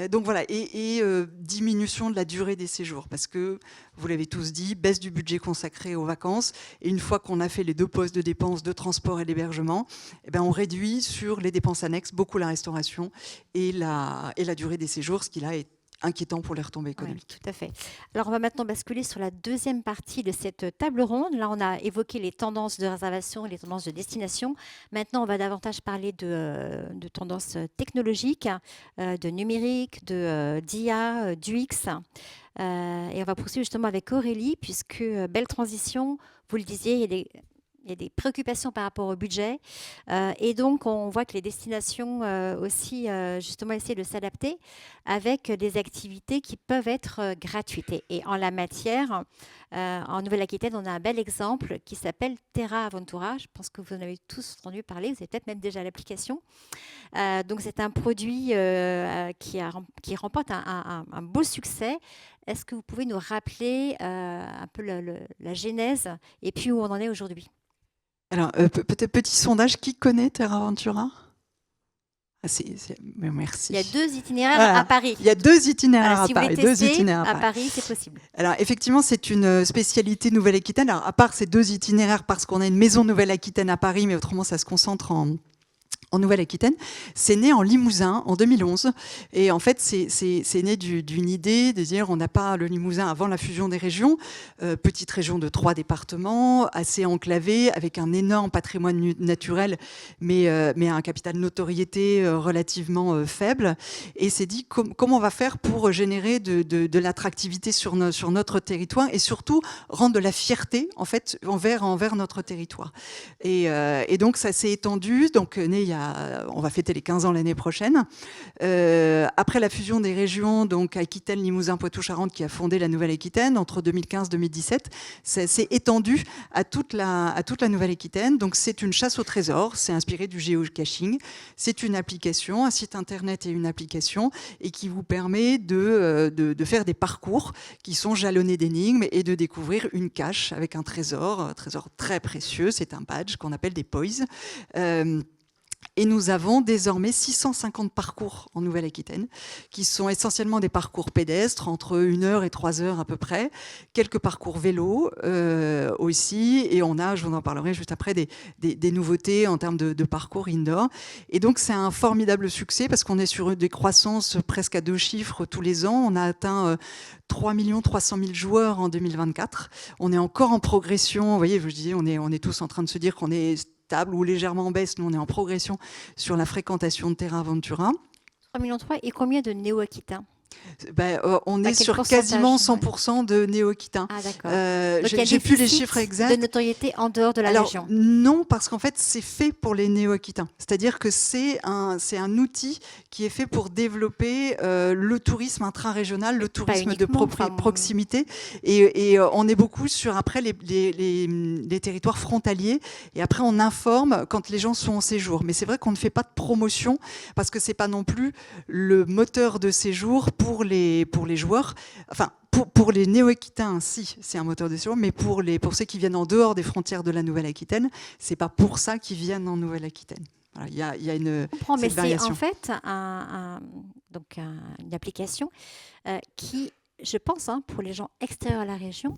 Donc voilà, et diminution de la durée des séjours, parce que, vous l'avez tous dit, baisse du budget consacré aux vacances, et une fois qu'on a fait les 2 postes de dépenses de transport et d'hébergement, on réduit sur les dépenses annexes beaucoup la restauration et la durée des séjours, ce qui là est inquiétant pour les retombées économiques. Oui, tout à fait. Alors, on va maintenant basculer sur la deuxième partie de cette table ronde. Là, on a évoqué les tendances de réservation et les tendances de destination. Maintenant, on va davantage parler de tendances technologiques, de numérique, d'IA, d'UX. Et on va poursuivre justement avec Aurélie, puisque belle transition, vous le disiez, il y a des préoccupations par rapport au budget. Et donc, on voit que les destinations aussi, justement, essaient de s'adapter avec des activités qui peuvent être gratuites. Et en la matière, en Nouvelle-Aquitaine, on a un bel exemple qui s'appelle Terra Aventura. Je pense que vous en avez tous entendu parler. Vous avez peut-être même déjà l'application. Donc, c'est un produit qui remporte un beau succès. Est-ce que vous pouvez nous rappeler un peu la genèse et puis où on en est aujourd'hui ? Alors, peut-être petit sondage, qui connaît Terra Aventura ? Merci. Il y a 2 itinéraires à Paris. Il y a 2 itinéraires si à Paris. Vous voulez tester, à Paris, c'est possible. Alors, effectivement, c'est une spécialité Nouvelle-Aquitaine. Alors, à part ces 2 itinéraires, parce qu'on a une maison Nouvelle-Aquitaine à Paris, mais autrement, ça se concentre en Nouvelle-Aquitaine, c'est né en Limousin en 2011. Et en fait, c'est né d'une idée de dire on n'a pas le Limousin avant la fusion des régions, petite région de 3 départements, assez enclavée, avec un énorme patrimoine naturel, mais un capital notoriété relativement faible. Et s'est dit comment on va faire pour générer de l'attractivité sur notre territoire et surtout rendre de la fierté en fait envers notre territoire. Et donc ça s'est étendu, donc né il y a on va fêter les 15 ans l'année prochaine. Après la fusion des régions, donc Aquitaine, Limousin, Poitou-Charentes, qui a fondé la Nouvelle-Aquitaine entre 2015-2017, ça s'est étendu à toute la Nouvelle-Aquitaine. Donc c'est une chasse au trésor, c'est inspiré du géocaching. C'est une application, un site internet et une application, et qui vous permet de faire des parcours qui sont jalonnés d'énigmes et de découvrir une cache avec un trésor très précieux. C'est un badge qu'on appelle des poys. Et nous avons désormais 650 parcours en Nouvelle-Aquitaine, qui sont essentiellement des parcours pédestres, entre 1 heure et 3 heures à peu près, quelques parcours vélo aussi, et on a, je vous en parlerai juste après, des nouveautés en termes de parcours indoor. Et donc c'est un formidable succès, parce qu'on est sur des croissances presque à 2 chiffres tous les ans. On a atteint 3 300 000 joueurs en 2024. On est encore en progression, vous voyez, je disais, on est tous en train de se dire qu'on est stable ou légèrement en baisse. Nous, on est en progression sur la fréquentation de Terra Aventura. 3,3 millions et combien de néo-aquitains ? On est sur quasiment 100% de néo-aquitains. Ah, d'accord. J'ai plus les chiffres exacts. De notoriété en dehors de la région. Non, parce qu'en fait, c'est fait pour les néo-aquitains. C'est-à-dire que c'est un outil qui est fait pour développer le tourisme intra-régional, le tourisme de proximité. Et on est beaucoup sur, après, les territoires frontaliers. Et après, on informe quand les gens sont en séjour. Mais c'est vrai qu'on ne fait pas de promotion, parce que c'est pas non plus le moteur de séjour pour les joueurs, enfin pour les néo-aquitains, si c'est un moteur de séjour, mais pour ceux qui viennent en dehors des frontières de la Nouvelle-Aquitaine, c'est pas pour ça qu'ils viennent en Nouvelle-Aquitaine. Voilà, il y a une variation. C'est en fait une application qui, je pense, pour les gens extérieurs à la région,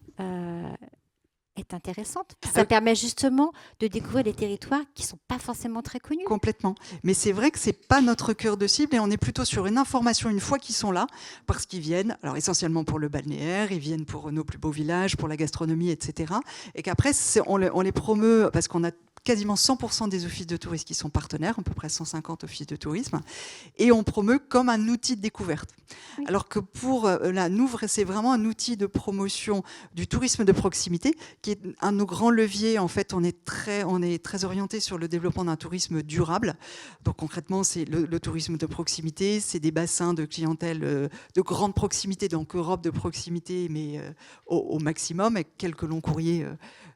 est intéressante. Ça permet justement de découvrir des territoires qui ne sont pas forcément très connus. Complètement. Mais c'est vrai que ce n'est pas notre cœur de cible, et on est plutôt sur une information une fois qu'ils sont là, parce qu'ils viennent, alors essentiellement pour le balnéaire, ils viennent pour nos plus beaux villages, pour la gastronomie, etc. Et qu'après, on les promeut, parce qu'on a quasiment 100% des offices de tourisme qui sont partenaires, à peu près 150 offices de tourisme, et on promeut comme un outil de découverte. Oui. Alors que pour la Nouvre, c'est vraiment un outil de promotion du tourisme de proximité, qui est un de nos grands leviers. En fait, on est très orienté sur le développement d'un tourisme durable. Donc concrètement, c'est le tourisme de proximité, c'est des bassins de clientèle de grande proximité, donc Europe de proximité, mais au maximum, avec quelques longs courriers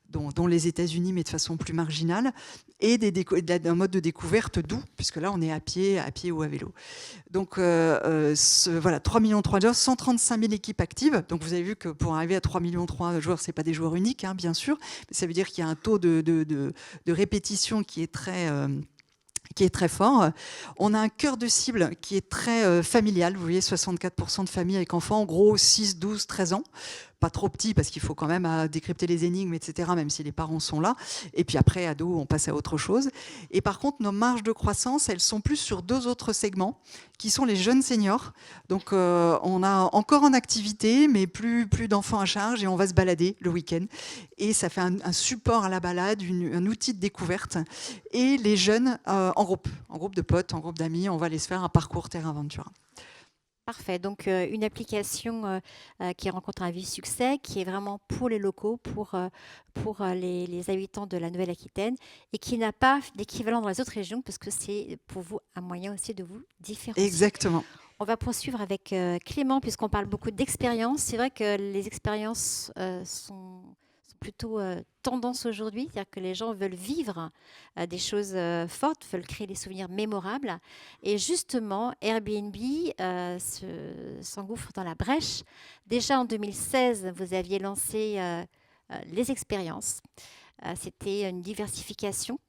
dont les États-Unis, mais de façon plus marginale, et d'un mode de découverte doux, puisque là, on est à pied ou à vélo. Donc, voilà, 3,3 millions de joueurs, 135 000 équipes actives. Donc, vous avez vu que pour arriver à 3,3 millions de joueurs, ce n'est pas des joueurs uniques, hein, bien sûr, mais ça veut dire qu'il y a un taux de répétition qui est très fort. On a un cœur de cible qui est très familial. Vous voyez, 64% de familles avec enfants, en gros 6, 12, 13 ans. Pas trop petits parce qu'il faut quand même décrypter les énigmes, etc., même si les parents sont là. Et puis après, ado, on passe à autre chose. Et par contre, nos marges de croissance, elles sont plus sur 2 autres segments, qui sont les jeunes seniors. Donc, on a encore en activité, mais plus d'enfants à charge, et on va se balader le week-end. Et ça fait un support à la balade, un outil de découverte. Et les jeunes en groupe de potes, en groupe d'amis, on va aller se faire un parcours Terra Ventura. Parfait. Donc, une application qui rencontre un vif succès, qui est vraiment pour les locaux, pour les habitants de la Nouvelle-Aquitaine, et qui n'a pas d'équivalent dans les autres régions, parce que c'est pour vous un moyen aussi de vous différencier. Exactement. On va poursuivre avec Clément, puisqu'on parle beaucoup d'expérience. C'est vrai que les expériences sont plutôt tendance aujourd'hui, c'est-à-dire que les gens veulent vivre des choses fortes, veulent créer des souvenirs mémorables. Et justement, Airbnb s'engouffre dans la brèche. Déjà en 2016, vous aviez lancé les expériences. C'était une diversification.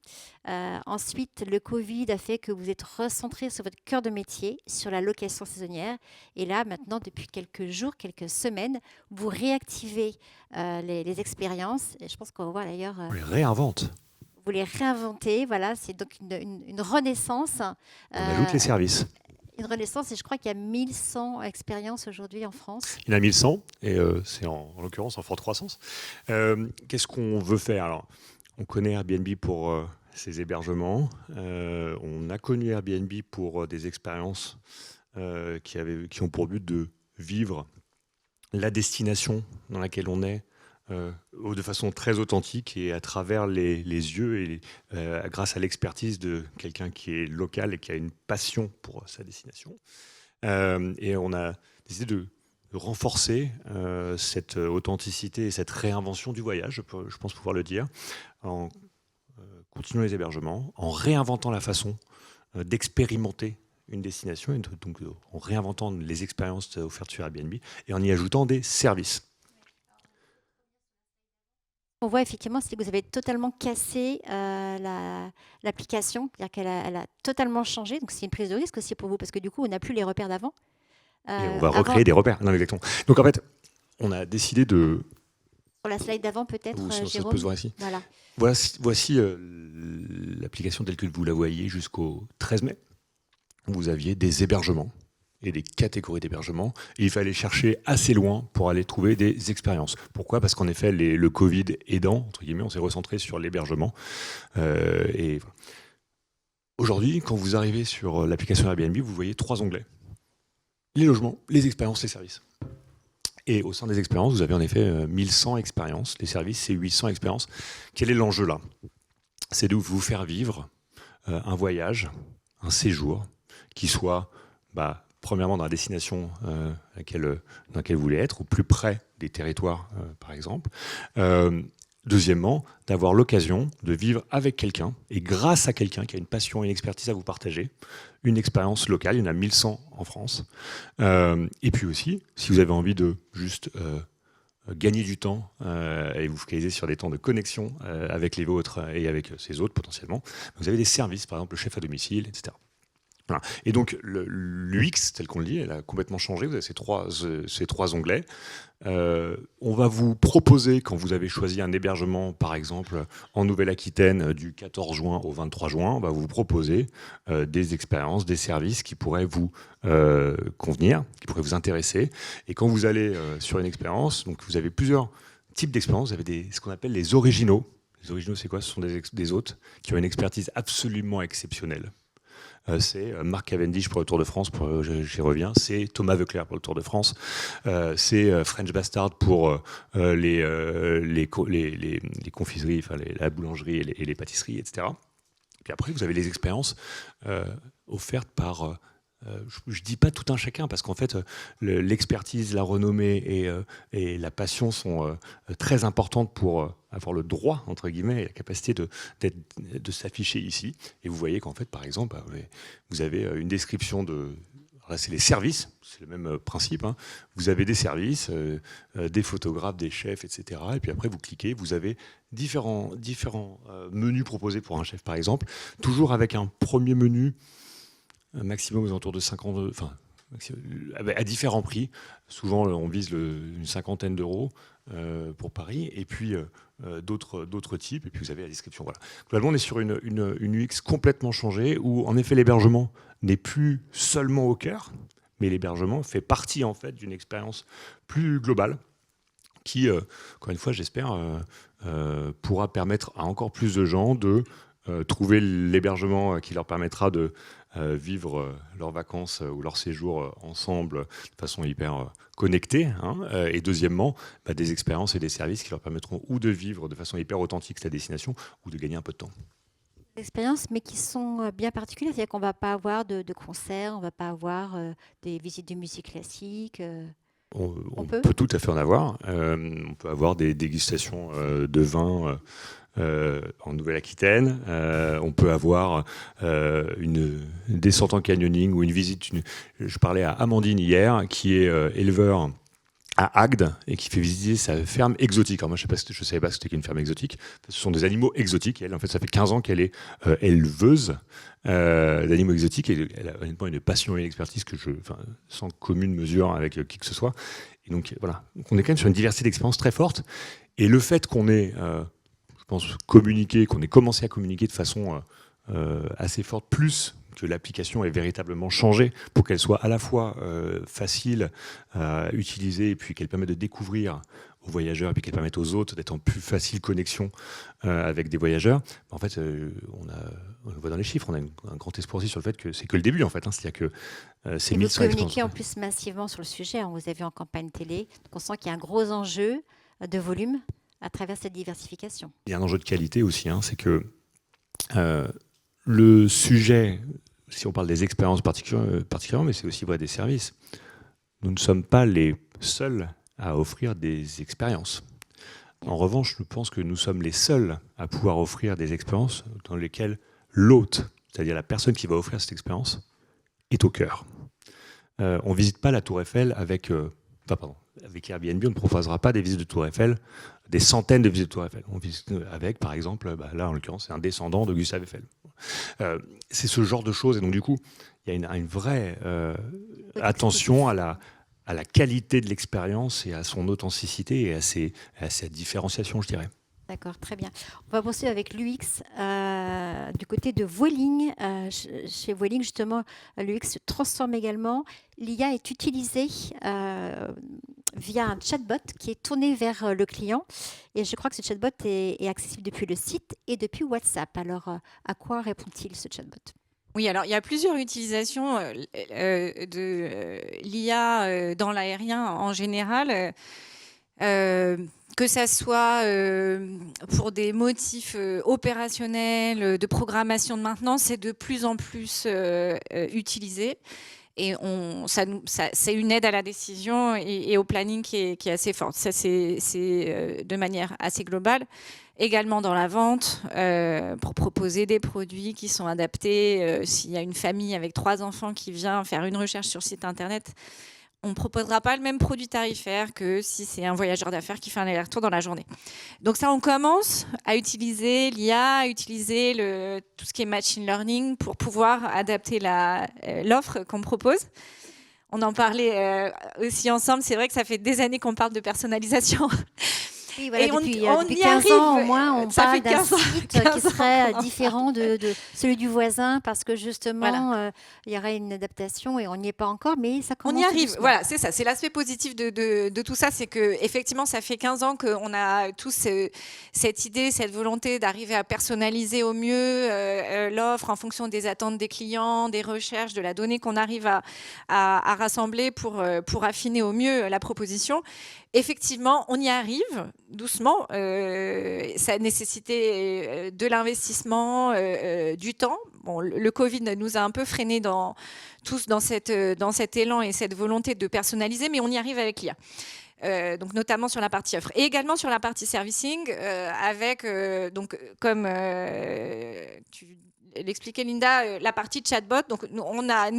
Ensuite, le Covid a fait que vous êtes recentré sur votre cœur de métier, sur la location saisonnière. Et là, maintenant, depuis quelques jours, quelques semaines, vous réactivez les expériences. Et je pense qu'on va voir d'ailleurs... On les réinvente. Vous les réinventez, voilà. C'est donc une renaissance. On ajoute les services. Une renaissance, et je crois qu'il y a 1100 expériences aujourd'hui en France. Il y en a 1100, et c'est en l'occurrence en forte croissance. Qu'est-ce qu'on veut faire? Alors, on connaît Airbnb pour ses hébergements. On a connu Airbnb pour des expériences qui ont pour but de vivre la destination dans laquelle on est de façon très authentique et à travers les yeux et grâce à l'expertise de quelqu'un qui est local et qui a une passion pour sa destination. Et on a décidé de renforcer cette authenticité et cette réinvention du voyage, je pense pouvoir le dire, en continuant les hébergements, en réinventant la façon d'expérimenter une destination, et donc en réinventant les expériences offertes sur Airbnb et en y ajoutant des services. On voit effectivement que vous avez totalement cassé l'application, c'est-à-dire qu'elle a totalement changé. Donc c'est une prise de risque aussi pour vous, parce que du coup, on n'a plus les repères d'avant. Et on va recréer des repères. Non, exactement. Donc en fait, on a décidé de... Sur la slide d'avant, peut-être, Jérôme. Ça peut se voir ici. Voilà. Voici l'application telle que vous la voyez jusqu'au 13 mai. Vous aviez des hébergements et des catégories d'hébergements. Et il fallait chercher assez loin pour aller trouver des expériences. Pourquoi? Parce qu'en effet, le Covid aidant, entre guillemets, on s'est recentré sur l'hébergement. Et voilà. Aujourd'hui, quand vous arrivez sur l'application Airbnb, vous voyez 3 onglets. Les logements, les expériences, les services. Et au sein des expériences, vous avez en effet 1100 expériences. Les services, c'est 800 expériences. Quel est l'enjeu là? C'est de vous faire vivre un voyage, un séjour, qui soit... premièrement, dans la destination dans laquelle vous voulez être, au plus près des territoires, par exemple. Deuxièmement, d'avoir l'occasion de vivre avec quelqu'un, et grâce à quelqu'un qui a une passion et une expertise à vous partager, une expérience locale. Il y en a 1100 en France. Et puis aussi, si vous avez envie de juste gagner du temps et vous focaliser sur des temps de connexion avec les vôtres et avec ces autres potentiellement, vous avez des services, par exemple le chef à domicile, etc. Voilà. Et donc, l'UX, tel qu'on le dit, elle a complètement changé. Vous avez ces trois onglets. On va vous proposer, quand vous avez choisi un hébergement, par exemple, en Nouvelle-Aquitaine, du 14 juin au 23 juin, on va vous proposer des expériences, des services qui pourraient vous convenir, qui pourraient vous intéresser. Et quand vous allez sur une expérience, donc vous avez plusieurs types d'expériences. Vous avez ce qu'on appelle les originaux. Les originaux, c'est quoi? Ce sont des hôtes qui ont une expertise absolument exceptionnelle. C'est Marc Cavendish pour le Tour de France, j'y reviens, c'est Thomas Voeckler pour le Tour de France, c'est French Bastard pour les confiseries, enfin la boulangerie et les pâtisseries, etc. Puis après, vous avez les expériences offertes par je dis pas tout un chacun, parce qu'en fait, l'expertise, la renommée et la passion sont très importantes pour avoir le droit, entre guillemets, et la capacité de s'afficher ici. Et vous voyez qu'en fait, par exemple, vous avez une description de... Là, c'est les services, c'est le même principe. Hein. Vous avez des services, des photographes, des chefs, etc. Et puis après, vous cliquez, vous avez différents menus proposés pour un chef, par exemple, toujours avec un premier menu maximum aux alentours de 50, enfin, à différents prix. Souvent, on vise une cinquantaine d'euros pour Paris, et puis d'autres types, et puis vous avez la description. Voilà. Globalement, on est sur une UX complètement changée, où en effet l'hébergement n'est plus seulement au cœur, mais l'hébergement fait partie en fait d'une expérience plus globale qui, encore une fois, j'espère, pourra permettre à encore plus de gens de trouver l'hébergement qui leur permettra de vivre leurs vacances ou leur séjour ensemble de façon hyper connectée. Hein. Et deuxièmement, des expériences et des services qui leur permettront ou de vivre de façon hyper authentique sa destination ou de gagner un peu de temps. Expériences, mais qui sont bien particulières. C'est-à-dire qu'on ne va pas avoir de concerts, on ne va pas avoir des visites de musique classique. On peut tout à fait en avoir. On peut avoir des dégustations de vin en Nouvelle-Aquitaine. On peut avoir une descente en canyoning ou une visite. Je parlais à Amandine hier, qui est éleveur à Agde et qui fait visiter sa ferme exotique. Alors moi, je ne savais pas ce que c'était qu'une ferme exotique. Ce sont des animaux exotiques. Elle, en fait, ça fait 15 ans qu'elle est éleveuse d'animaux exotiques. Et elle a honnêtement une passion et une expertise sans commune mesure avec qui que ce soit. Et donc, voilà. Donc, on est quand même sur une diversité d'expériences très forte. Et le fait qu'on ait, je pense, communiqué, qu'on ait commencé à communiquer de façon assez forte, plus que l'application ait véritablement changé pour qu'elle soit à la fois facile à utiliser et puis qu'elle permette de découvrir aux voyageurs et puis qu'elle permette aux autres d'être en plus facile connexion avec des voyageurs. En fait, on le voit dans les chiffres, on a un grand espoir aussi sur le fait que c'est que le début en fait. Hein, c'est-à-dire que c'est 1100 expériences. Vous communiquez en plus massivement sur le sujet. Hein, vous avez vu en campagne télé. Donc on sent qu'il y a un gros enjeu de volume à travers cette diversification. Il y a un enjeu de qualité aussi. Hein, c'est que le sujet, si on parle des expériences particulièrement, mais c'est aussi des services, nous ne sommes pas les seuls à offrir des expériences. En revanche, je pense que nous sommes les seuls à pouvoir offrir des expériences dans lesquelles l'hôte, c'est-à-dire la personne qui va offrir cette expérience, est au cœur. On ne visite pas la Tour Eiffel avec Airbnb, on ne proposera pas des visites de Tour Eiffel, des centaines de visites de Tour Eiffel. On visite avec, par exemple, là en l'occurrence, c'est un descendant de Gustave Eiffel. C'est ce genre de choses, et donc du coup, il y a une vraie attention à la qualité de l'expérience et à son authenticité et à sa différenciation, je dirais. D'accord, très bien. On va poursuivre avec l'UX du côté de Vueling. Chez Vueling, justement, l'UX se transforme également. L'IA est utilisée via un chatbot qui est tourné vers le client. Et je crois que ce chatbot est accessible depuis le site et depuis WhatsApp. Alors, à quoi répond-il ce chatbot ? Oui, alors il y a plusieurs utilisations de l'IA dans l'aérien en général. Que ça soit pour des motifs opérationnels, de programmation de maintenance, c'est de plus en plus utilisé. Et c'est une aide à la décision et au planning qui est assez forte. Ça, c'est de manière assez globale. Également dans la vente, pour proposer des produits qui sont adaptés. S'il y a une famille avec 3 enfants qui vient faire une recherche sur site internet, on ne proposera pas le même produit tarifaire que si c'est un voyageur d'affaires qui fait un aller-retour dans la journée. Donc ça, on commence à utiliser l'IA, à utiliser tout ce qui est machine learning pour pouvoir adapter l'offre qu'on propose. On en parlait aussi ensemble. C'est vrai que ça fait des années qu'on parle de personnalisation. Oui, voilà, et depuis 15 ans au moins, on parle d'un site qui serait différent de celui du voisin parce que justement, il y aurait une adaptation et on n'y est pas encore, mais ça commence. On y arrive, voilà, c'est ça. C'est l'aspect positif de tout ça, c'est qu'effectivement, ça fait 15 ans qu'on a tous cette idée, cette volonté d'arriver à personnaliser au mieux l'offre en fonction des attentes des clients, des recherches, de la donnée qu'on arrive à rassembler pour affiner au mieux la proposition. Effectivement, on y arrive doucement. Ça a nécessité de l'investissement, du temps. Bon, le Covid nous a un peu freinés tous dans cet élan et cette volonté de personnaliser, mais on y arrive avec l'IA. Donc notamment sur la partie offre et également sur la partie servicing, avec, donc, comme tu l'expliquais Linda, la partie chatbot. Donc on a,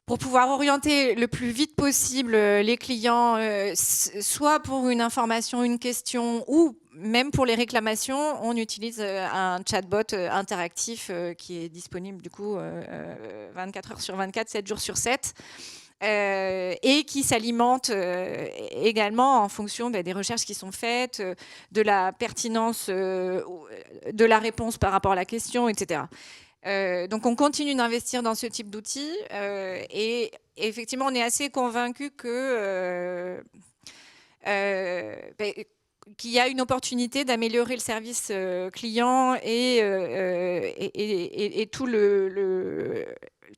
pour pouvoir orienter le plus vite possible les clients, soit pour une information, une question, ou même pour les réclamations, on utilise un chatbot interactif qui est disponible du coup 24 heures sur 24, 7 jours sur 7. Et qui s'alimente également en fonction des recherches qui sont faites, de la pertinence de la réponse par rapport à la question, etc. Donc on continue d'investir dans ce type d'outils et effectivement on est assez convaincu qu'il y a une opportunité d'améliorer le service client et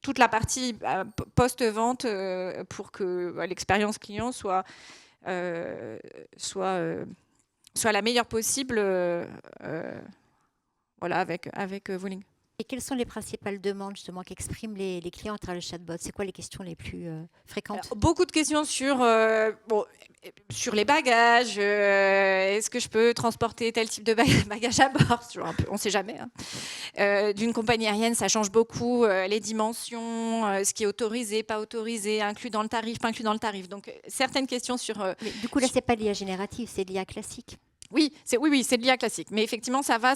toute la partie post-vente pour que l'expérience client soit la meilleure possible voilà, avec Vueling. Et quelles sont les principales demandes justement qu'expriment les clients à travers le chatbot? C'est quoi les questions les plus fréquentes? Alors, beaucoup de questions sur les bagages. Est-ce que je peux transporter tel type de bagage à bord? On ne sait jamais. Hein. D'une compagnie aérienne, ça change beaucoup. Les dimensions, ce qui est autorisé, pas autorisé, inclus dans le tarif, pas inclus dans le tarif. Donc certaines questions sur... Mais du coup, là, ce n'est pas l'IA générative, c'est l'IA classique. Oui, c'est de l'IA classique. Mais effectivement, ça va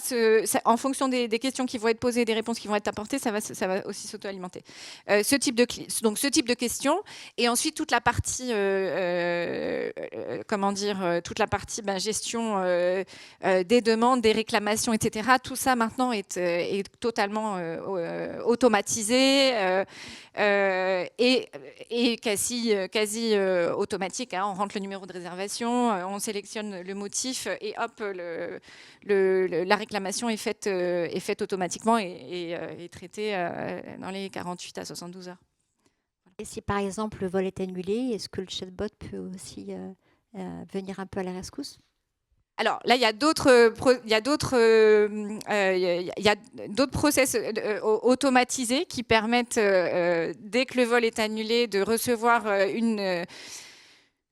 en fonction des questions qui vont être posées, des réponses qui vont être apportées, ça va aussi s'auto-alimenter. Ce type de questions. Et ensuite, toute la partie, gestion des demandes, des réclamations, etc. Tout ça, maintenant, est totalement automatisé et quasi automatique. Hein. On rentre le numéro de réservation, on sélectionne le motif et hop, la réclamation est faite automatiquement et traitée dans les 48 à 72 heures. Et si par exemple le vol est annulé, est-ce que le chatbot peut aussi venir un peu à la rescousse? Alors là, il y a d'autres process automatisés qui permettent, dès que le vol est annulé, de recevoir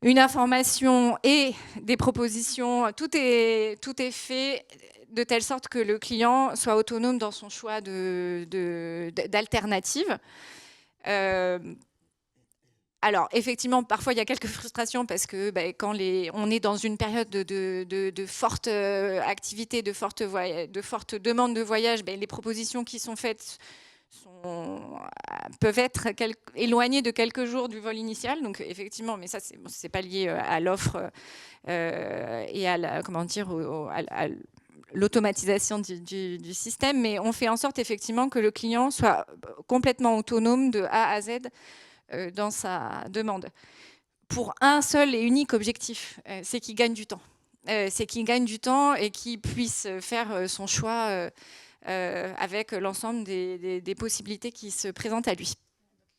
une information et des propositions. Tout est fait de telle sorte que le client soit autonome dans son choix d'alternatives. Alors, effectivement, parfois, il y a quelques frustrations parce que quand on est dans une période de forte activité, de forte demande de voyage, les propositions qui sont faites peuvent être éloignées de quelques jours du vol initial. Donc, effectivement, mais ça, c'est pas lié à l'offre et à l'automatisation du système, mais on fait en sorte, effectivement, que le client soit complètement autonome de A à Z dans sa demande, pour un seul et unique objectif, c'est qu'il gagne du temps. C'est qu'il gagne du temps et qu'il puisse faire son choix avec l'ensemble des possibilités qui se présentent à lui.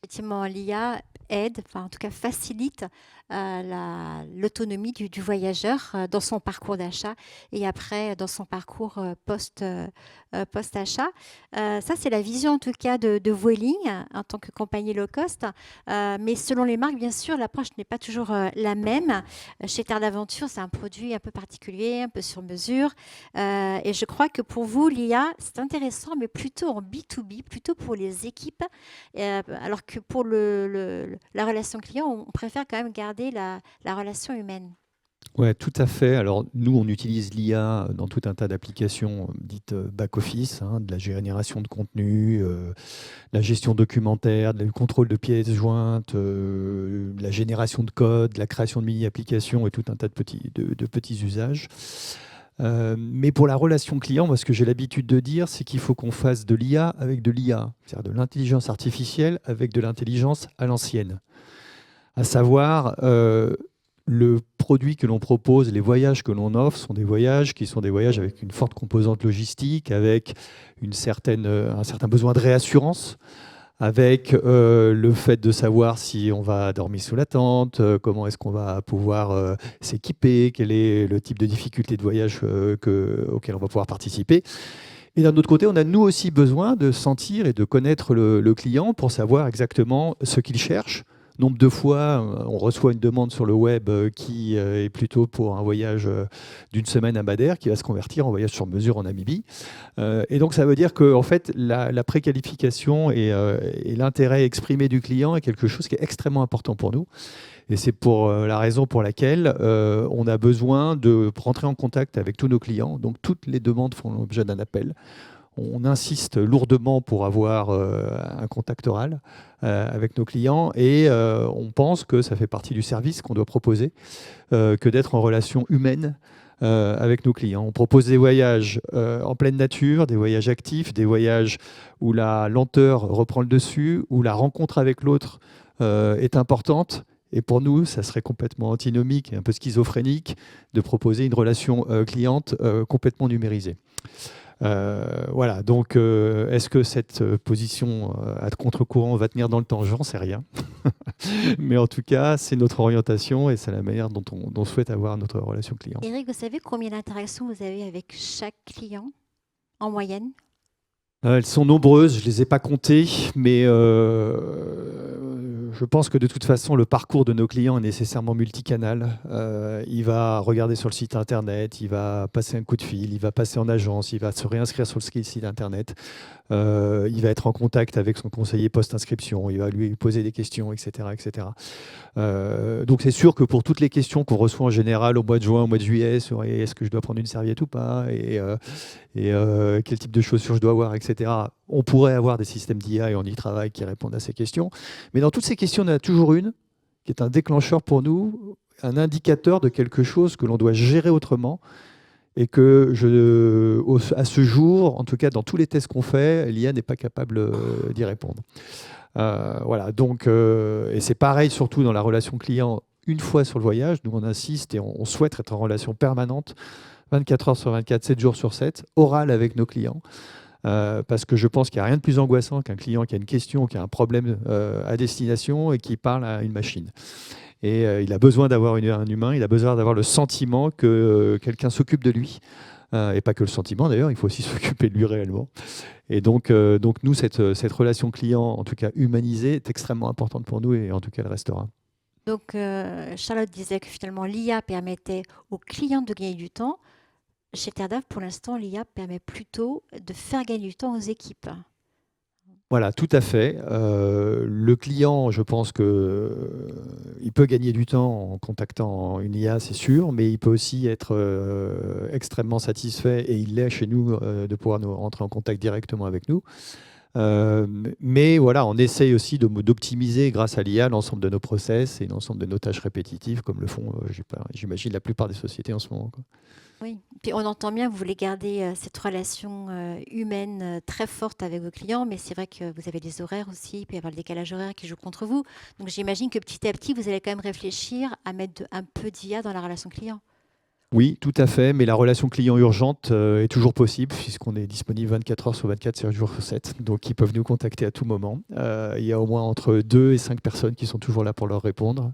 Effectivement, l'IA aide, enfin en tout cas facilite l'autonomie du voyageur dans son parcours d'achat et après dans son parcours post-achat. Ça, c'est la vision en tout cas de Vueling en tant que compagnie low cost. Mais selon les marques, bien sûr, l'approche n'est pas toujours la même. Chez Terre d'Aventure, c'est un produit un peu particulier, un peu sur mesure. Et je crois que pour vous, l'IA, c'est intéressant, mais plutôt en B2B, plutôt pour les équipes. Alors que pour la relation client, on préfère quand même garder la relation humaine. Oui, tout à fait. Alors, nous, on utilise l'IA dans tout un tas d'applications dites back-office, de la génération de contenu, la gestion documentaire, le contrôle de pièces jointes, la génération de code, la création de mini-applications et tout un tas de petits usages. Mais pour la relation client, moi, ce que j'ai l'habitude de dire, c'est qu'il faut qu'on fasse de l'IA avec de l'IA, c'est-à-dire de l'intelligence artificielle avec de l'intelligence à l'ancienne. À savoir, le produit que l'on propose, les voyages que l'on offre sont des voyages qui sont des voyages avec une forte composante logistique, avec un certain besoin de réassurance, avec le fait de savoir si on va dormir sous la tente, comment est-ce qu'on va pouvoir s'équiper, quel est le type de difficulté de voyage auquel on va pouvoir participer. Et d'un autre côté, on a nous aussi besoin de sentir et de connaître le client pour savoir exactement ce qu'il cherche. Nombre de fois, on reçoit une demande sur le web qui est plutôt pour un voyage d'une semaine à Madère, qui va se convertir en voyage sur mesure en Namibie. Et donc, ça veut dire que en fait, la préqualification et l'intérêt exprimé du client est quelque chose qui est extrêmement important pour nous. Et c'est pour la raison pour laquelle on a besoin de rentrer en contact avec tous nos clients. Donc, toutes les demandes font l'objet d'un appel. On insiste lourdement pour avoir un contact oral avec nos clients et on pense que ça fait partie du service qu'on doit proposer que d'être en relation humaine avec nos clients. On propose des voyages en pleine nature, des voyages actifs, des voyages où la lenteur reprend le dessus, où la rencontre avec l'autre est importante. Et pour nous, ça serait complètement antinomique et un peu schizophrénique de proposer une relation cliente complètement numérisée. Voilà, donc est-ce que cette position à contre-courant va tenir dans le temps? J'en sais rien. Mais en tout cas, c'est notre orientation et c'est la manière dont on souhaite avoir notre relation client. Eric, vous savez combien d'interactions vous avez avec chaque client en moyenne? Elles sont nombreuses, je ne les ai pas comptées, mais je pense que de toute façon, le parcours de nos clients est nécessairement multicanal. Il va regarder sur le site internet, il va passer un coup de fil, il va passer en agence, il va se réinscrire sur le site internet, il va être en contact avec son conseiller post-inscription, il va lui poser des questions, etc. etc. Donc c'est sûr que pour toutes les questions qu'on reçoit en général au mois de juin, au mois de juillet, sur est-ce que je dois prendre une serviette ou pas, et quel type de chaussures je dois avoir, etc. On pourrait avoir des systèmes d'IA et on y travaille qui répondent à ces questions. Mais dans toutes ces questions, on en a toujours une qui est un déclencheur pour nous, un indicateur de quelque chose que l'on doit gérer autrement et que à ce jour, en tout cas dans tous les tests qu'on fait, l'IA n'est pas capable d'y répondre. Voilà, donc, et c'est pareil surtout dans la relation client. Une fois sur le voyage, nous on insiste et on souhaite être en relation permanente 24 heures sur 24, 7 jours sur 7, orale avec nos clients. Parce que je pense qu'il n'y a rien de plus angoissant qu'un client qui a une question, qui a un problème à destination et qui parle à une machine. Et il a besoin d'avoir un humain, il a besoin d'avoir le sentiment que quelqu'un s'occupe de lui. Et pas que le sentiment d'ailleurs, il faut aussi s'occuper de lui réellement. Et donc nous, cette relation client, en tout cas humanisée, est extrêmement importante pour nous et en tout cas elle restera. Donc Charlotte disait que finalement l'IA permettait aux clients de gagner du temps. Chez TERDAV, pour l'instant, l'IA permet plutôt de faire gagner du temps aux équipes. Voilà, tout à fait. Le client, je pense qu'il peut gagner du temps en contactant une IA, c'est sûr, mais il peut aussi être extrêmement satisfait, et il l'est chez nous, de pouvoir nous rentrer en contact directement avec nous. Mais voilà, on essaye aussi d'optimiser grâce à l'IA l'ensemble de nos process et l'ensemble de nos tâches répétitives, comme le font, j'imagine, la plupart des sociétés en ce moment, quoi. Oui, puis on entend bien que vous voulez garder cette relation humaine très forte avec vos clients, mais c'est vrai que vous avez des horaires aussi, il peut y avoir le décalage horaire qui joue contre vous. Donc j'imagine que petit à petit, vous allez quand même réfléchir à mettre un peu d'IA dans la relation client. Oui, tout à fait, mais la relation client urgente est toujours possible puisqu'on est disponible 24 heures sur 24, 7 jours sur 7. Donc, ils peuvent nous contacter à tout moment. Il y a au moins entre 2 et 5 personnes qui sont toujours là pour leur répondre.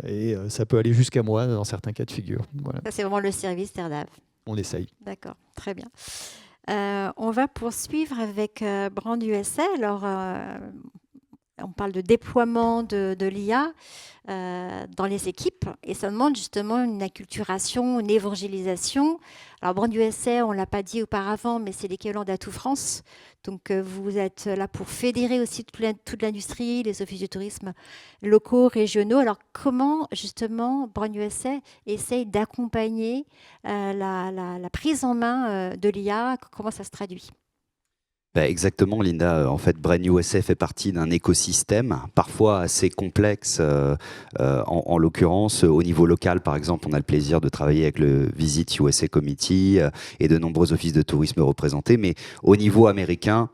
Et ça peut aller jusqu'à moi dans certains cas de figure. Voilà. Ça, c'est vraiment le service TERDAV. On essaye. D'accord, très bien. On va poursuivre avec Brand USA. Alors, on parle de déploiement de l'IA dans les équipes et ça demande justement une acculturation, une évangélisation. Alors Brand USA, on ne l'a pas dit auparavant, mais c'est l'équivalent d'Atout France. Donc vous êtes là pour fédérer aussi toute l'industrie, les offices du tourisme locaux, régionaux. Alors comment justement Brand USA essaye d'accompagner la prise en main de l'IA? Comment ça se traduit? Exactement, Linda. En fait, Brand USA fait partie d'un écosystème parfois assez complexe. En l'occurrence, au niveau local, par exemple, on a le plaisir de travailler avec le Visit USA Committee et de nombreux offices de tourisme représentés. Mais au niveau américain,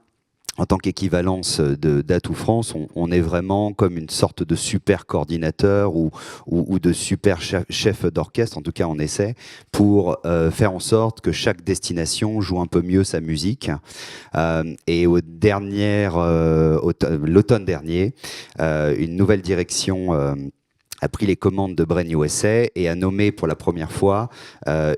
en tant qu'équivalence d'Atout France, on est vraiment comme une sorte de super coordinateur ou de super chef d'orchestre, en tout cas on essaie, pour faire en sorte que chaque destination joue un peu mieux sa musique. Et l'automne dernier, une nouvelle direction a pris les commandes de Brain USA et a nommé pour la première fois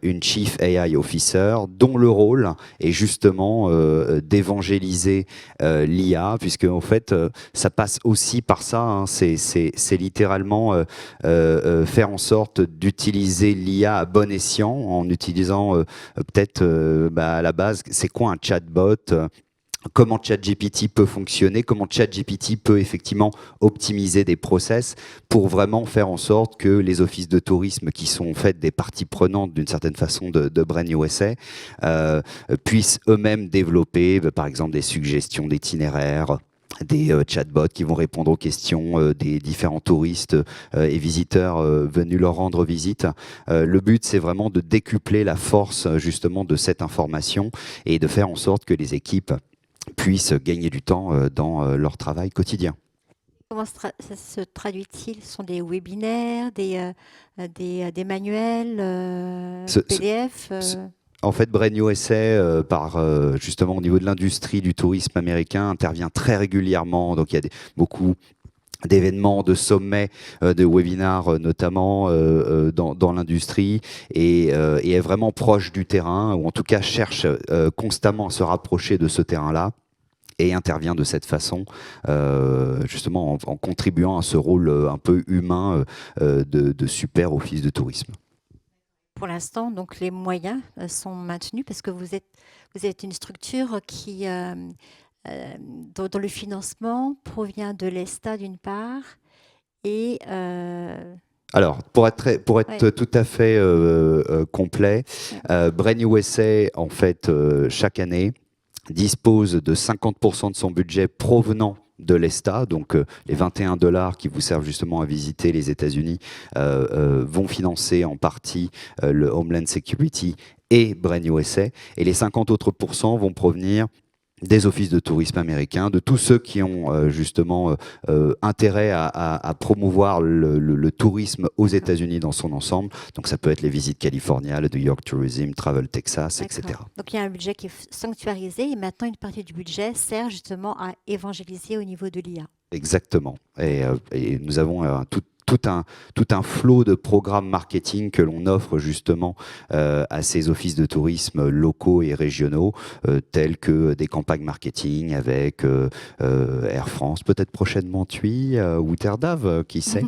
une Chief AI Officer dont le rôle est justement d'évangéliser l'IA, puisque en fait ça passe aussi par ça, hein, c'est littéralement faire en sorte d'utiliser l'IA à bon escient en utilisant peut-être à la base, c'est quoi un chatbot, comment ChatGPT peut fonctionner, comment ChatGPT peut effectivement optimiser des process pour vraiment faire en sorte que les offices de tourisme qui sont en fait des parties prenantes d'une certaine façon de Brain USA puissent eux-mêmes développer par exemple des suggestions d'itinéraires, des chatbots qui vont répondre aux questions des différents touristes et visiteurs venus leur rendre visite. Le but, c'est vraiment de décupler la force justement de cette information et de faire en sorte que les équipes puissent gagner du temps dans leur travail quotidien. Comment ça se traduit-il? Ce sont des webinaires, des manuels, PDF En fait, Brain USA, justement au niveau de l'industrie du tourisme américain, intervient très régulièrement. Donc il y a beaucoup d'événements, de sommets, de webinars notamment dans l'industrie et est vraiment proche du terrain, ou en tout cas cherche constamment à se rapprocher de ce terrain-là et intervient de cette façon, justement en contribuant à ce rôle un peu humain de super office de tourisme. Pour l'instant, donc les moyens sont maintenus parce que vous êtes une structure qui dont le financement provient de l'ESTA d'une part et alors, pour être tout à fait complet, Brain USA, en fait, chaque année, dispose de 50% de son budget provenant de l'ESTA, donc les $21 qui vous servent justement à visiter les États-Unis vont financer en partie le Homeland Security et Brain USA, et les 50 autres % vont provenir des offices de tourisme américains, de tous ceux qui ont justement intérêt à promouvoir le tourisme aux États-Unis dans son ensemble. Donc ça peut être les visites California, le New York Tourism, Travel Texas, etc. Donc il y a un budget qui est sanctuarisé et maintenant une partie du budget sert justement à évangéliser au niveau de l'IA. Exactement. Et nous avons tout un flot de programmes marketing que l'on offre justement à ces offices de tourisme locaux et régionaux, tels que des campagnes marketing avec Air France, peut-être prochainement TUI ou Terre d'Ave, qui sait.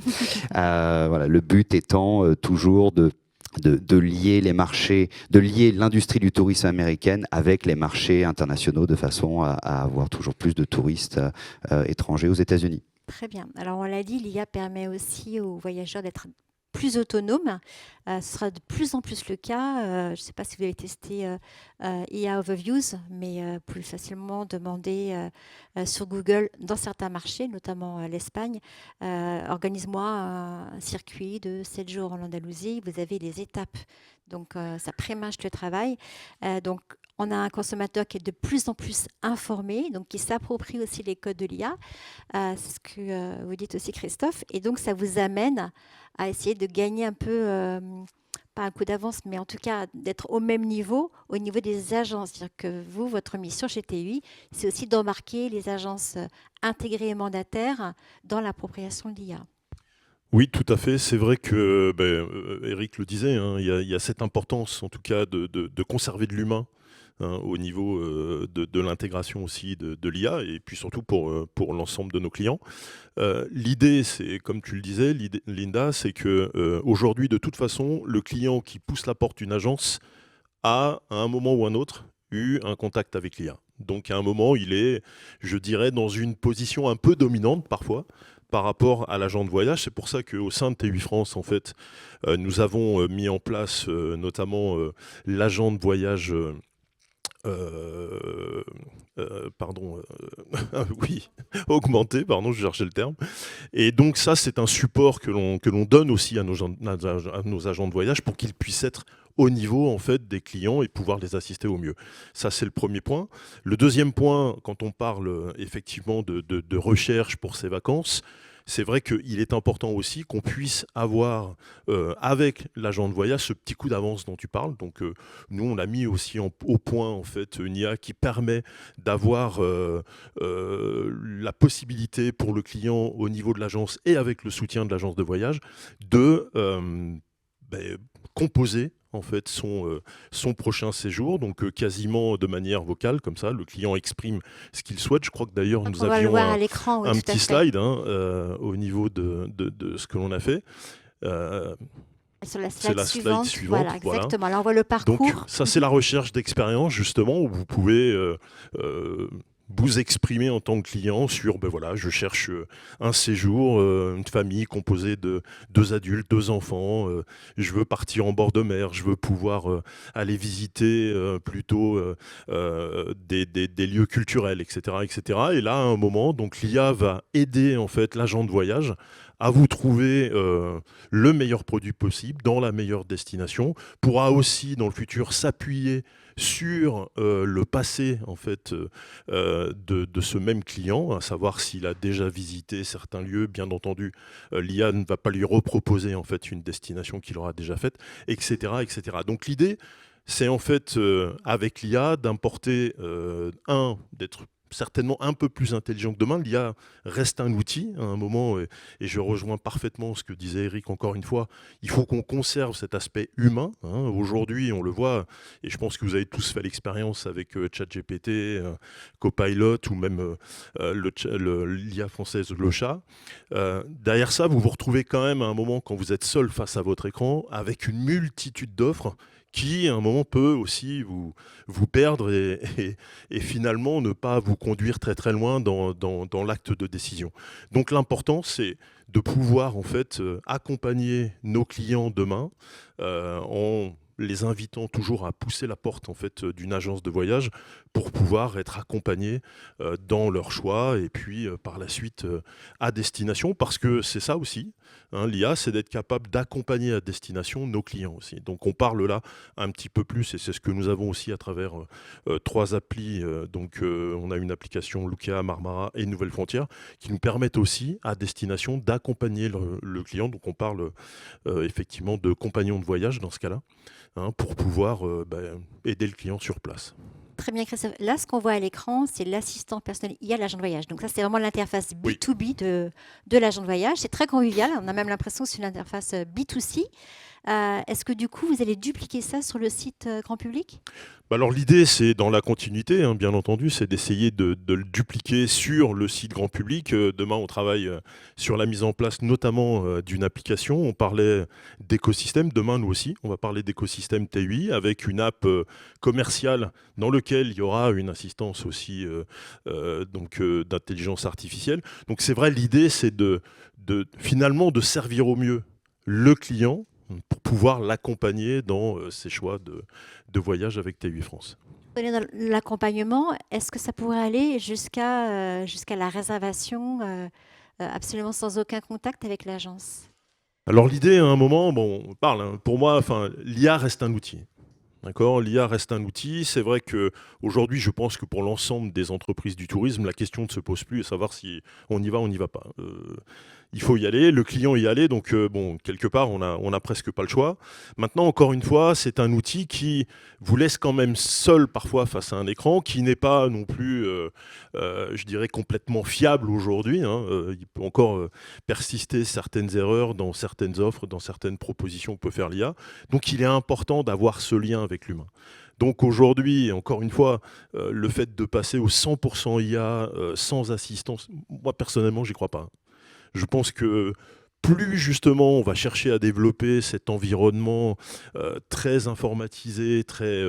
Voilà, le but étant toujours de lier les marchés, de lier l'industrie du tourisme américaine avec les marchés internationaux de façon à avoir toujours plus de touristes étrangers aux États-Unis. Très bien. Alors, on l'a dit, l'IA permet aussi aux voyageurs d'être plus autonomes. Ce sera de plus en plus le cas. Je ne sais pas si vous avez testé IA Overviews, mais plus facilement demander sur Google dans certains marchés, notamment l'Espagne, organise-moi un circuit de 7 jours en Andalousie. Vous avez les étapes. Donc, ça prémâche le travail. Donc, on a un consommateur qui est de plus en plus informé, donc qui s'approprie aussi les codes de l'IA. C'est ce que vous dites aussi, Christophe. Et donc, ça vous amène à essayer de gagner un peu, pas un coup d'avance, mais en tout cas d'être au même niveau, au niveau des agences. C'est-à-dire que vous, votre mission chez TUI, c'est aussi d'embarquer les agences intégrées et mandataires dans l'appropriation de l'IA. Oui, tout à fait. C'est vrai que, Eric le disait, hein, il y a cette importance, en tout cas, de conserver de l'humain. Hein, au niveau de l'intégration aussi de l'IA et puis surtout pour l'ensemble de nos clients. L'idée, c'est, comme tu le disais, Linda, c'est que aujourd'hui, de toute façon, le client qui pousse la porte d'une agence a, à un moment ou un autre, eu un contact avec l'IA. Donc, à un moment, il est, je dirais, dans une position un peu dominante parfois par rapport à l'agent de voyage. C'est pour ça qu'au sein de TUI France, en fait, nous avons mis en place notamment l'agent de voyage oui, augmenter, pardon, je cherchais le terme. Et donc ça, c'est un support que l'on donne aussi à nos agents de voyage pour qu'ils puissent être au niveau en fait des clients et pouvoir les assister au mieux. Ça, c'est le premier point. Le deuxième point, quand on parle effectivement de recherche pour ces vacances, c'est vrai qu'il est important aussi qu'on puisse avoir avec l'agent de voyage ce petit coup d'avance dont tu parles. Donc nous, on a mis aussi au point en fait une IA qui permet d'avoir la possibilité pour le client au niveau de l'agence et avec le soutien de l'agence de voyage de composer en fait son prochain séjour, donc quasiment de manière vocale, comme ça, le client exprime ce qu'il souhaite. Je crois que d'ailleurs nous avions un petit slide au niveau de ce que l'on a fait. Sur la slide suivante, voilà, exactement. Voilà. Là, on voit le parcours. Donc ça, c'est la recherche d'expérience, justement, où vous pouvez vous exprimer en tant que client sur, voilà, je cherche un séjour, une famille composée de 2 adultes, 2 enfants, je veux partir en bord de mer, je veux pouvoir aller visiter plutôt des lieux culturels, etc., etc. Et là, à un moment, donc l'IA va aider en fait l'agent de voyage à vous trouver le meilleur produit possible dans la meilleure destination, pourra aussi dans le futur s'appuyer sur le passé en fait de ce même client, à savoir s'il a déjà visité certains lieux. Bien entendu, l'IA ne va pas lui reproposer en fait une destination qu'il aura déjà faite, etc., etc. Donc l'idée, c'est en fait avec l'IA d'importer d'être certainement un peu plus intelligent que demain. L'IA reste un outil à un moment, et je rejoins parfaitement ce que disait Eric encore une fois, il faut qu'on conserve cet aspect humain. Aujourd'hui, on le voit, et je pense que vous avez tous fait l'expérience avec ChatGPT, Copilot, ou même l'IA française, le chat. Derrière ça, vous vous retrouvez quand même à un moment, quand vous êtes seul face à votre écran, avec une multitude d'offres qui, à un moment, peut aussi vous perdre et finalement ne pas vous conduire très très loin dans l'acte de décision. Donc l'important, c'est de pouvoir en fait accompagner nos clients demain en les invitant toujours à pousser la porte en fait d'une agence de voyage pour pouvoir être accompagnés dans leur choix et puis par la suite à destination, parce que c'est ça aussi, l'IA, c'est d'être capable d'accompagner à destination nos clients aussi. Donc on parle là un petit peu plus, et c'est ce que nous avons aussi à travers 3 applis. Donc on a une application Lukea, Marmara et Nouvelle Frontière qui nous permettent aussi à destination d'accompagner le client. Donc on parle effectivement de compagnons de voyage dans ce cas-là, pour pouvoir aider le client sur place. Très bien, Christophe. Là, ce qu'on voit à l'écran, c'est l'assistant personnel IA de l'agent de voyage. Donc ça, c'est vraiment l'interface B2B de l'agent de voyage. C'est très convivial. On a même l'impression que c'est une interface B2C. Est-ce que du coup, vous allez dupliquer ça sur le site grand public ? Alors l'idée, c'est dans la continuité, bien entendu, c'est d'essayer de le dupliquer sur le site grand public. Demain, on travaille sur la mise en place notamment d'une application. On parlait d'écosystème. Demain, nous aussi, on va parler d'écosystème TUI avec une app commerciale dans laquelle il y aura une assistance aussi d'intelligence artificielle. Donc c'est vrai, l'idée, c'est finalement de servir au mieux le client pour pouvoir l'accompagner dans ses choix de voyage avec TUI France. Dans l'accompagnement, est-ce que ça pourrait aller jusqu'à la réservation absolument sans aucun contact avec l'agence ? Alors l'idée, à un moment, on parle, pour moi, l'IA reste un outil. D'accord, l'IA reste un outil. C'est vrai qu'aujourd'hui, je pense que pour l'ensemble des entreprises du tourisme, la question ne se pose plus, à savoir si on y va ou on n'y va pas. Il faut y aller, le client y aller, donc quelque part, on a presque pas le choix. Maintenant, encore une fois, c'est un outil qui vous laisse quand même seul parfois face à un écran, qui n'est pas non plus, je dirais, complètement fiable aujourd'hui. Il peut encore persister certaines erreurs dans certaines offres, dans certaines propositions que peut faire l'IA. Donc, il est important d'avoir ce lien avec l'humain. Donc aujourd'hui, encore une fois, le fait de passer au 100% IA sans assistance, moi personnellement, j'y crois pas. Je pense que plus justement on va chercher à développer cet environnement très informatisé, très,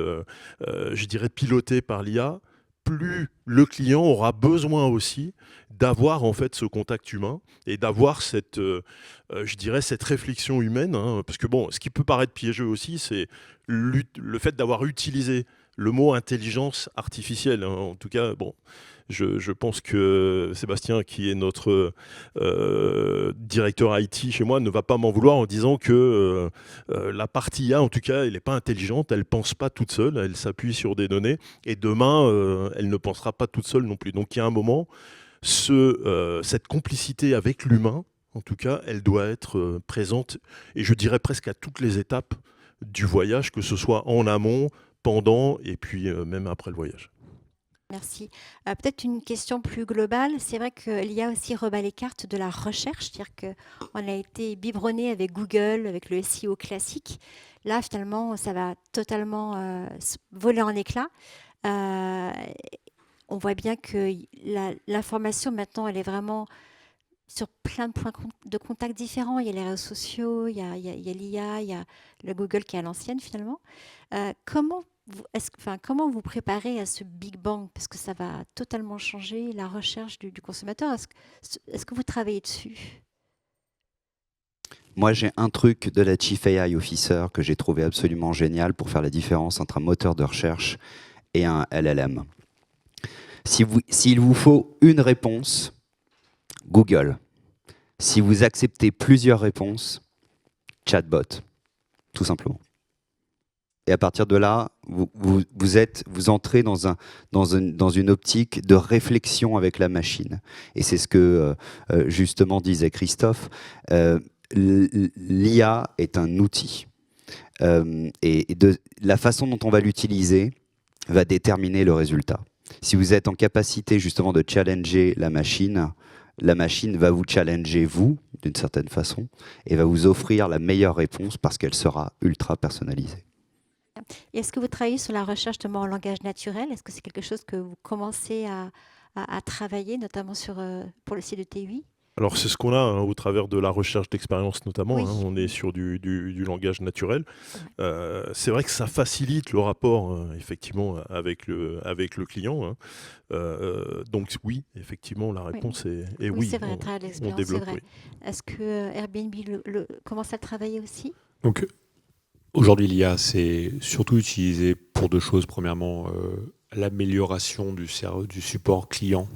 je dirais, piloté par l'IA, plus le client aura besoin aussi d'avoir en fait ce contact humain et d'avoir cette, je dirais, cette réflexion humaine, parce que ce qui peut paraître piégeux aussi, c'est le fait d'avoir utilisé le mot intelligence artificielle. Hein. En tout cas, bon, je pense que Sébastien, qui est notre directeur IT chez moi, ne va pas m'en vouloir en disant que la partie IA, en tout cas, elle n'est pas intelligente, elle ne pense pas toute seule, elle s'appuie sur des données, et demain, elle ne pensera pas toute seule non plus. Donc il y a un moment, cette complicité avec l'humain, en tout cas, elle doit être présente, et je dirais presque à toutes les étapes du voyage, que ce soit en amont, pendant, et puis même après le voyage. Merci. Peut-être une question plus globale. C'est vrai que l'IA aussi rebat les cartes de la recherche, c'est-à-dire qu'on a été biberonné avec Google, avec le SEO classique. Là, finalement, ça va totalement voler en éclats. On voit bien que l'information, maintenant, elle est vraiment sur plein de points de contact différents. Il y a les réseaux sociaux, il y a l'IA, il y a le Google qui est à l'ancienne, finalement. Comment vous préparez à ce Big Bang? Parce que ça va totalement changer la recherche du consommateur. Est-ce que vous travaillez dessus? Moi, j'ai un truc de la Chief AI Officer que j'ai trouvé absolument génial pour faire la différence entre un moteur de recherche et un LLM. S'il vous faut une réponse, Google. Si vous acceptez plusieurs réponses, chatbot, tout simplement. Et à partir de là, vous entrez dans une optique de réflexion avec la machine. Et c'est ce que justement disait Christophe. L'IA est un outil. Et la façon dont on va l'utiliser va déterminer le résultat. Si vous êtes en capacité justement de challenger la machine va vous challenger vous, d'une certaine façon, et va vous offrir la meilleure réponse parce qu'elle sera ultra personnalisée. Et est-ce que vous travaillez sur la recherche justement en langage naturel? Est-ce que c'est quelque chose que vous commencez à travailler, notamment pour le site de TUI? Alors c'est ce qu'on a hein, au travers de la recherche d'expérience notamment, Oui. hein, on est sur du langage naturel. C'est vrai que ça facilite le rapport effectivement avec le client. Hein. Donc oui, effectivement la réponse est oui, c'est vrai, à travers on l'expérience, développe. c'est vrai. Oui. Est-ce que Airbnb commence à le travailler aussi? Donc aujourd'hui, l'IA, c'est surtout utilisé pour deux choses. Premièrement, l'amélioration du support client,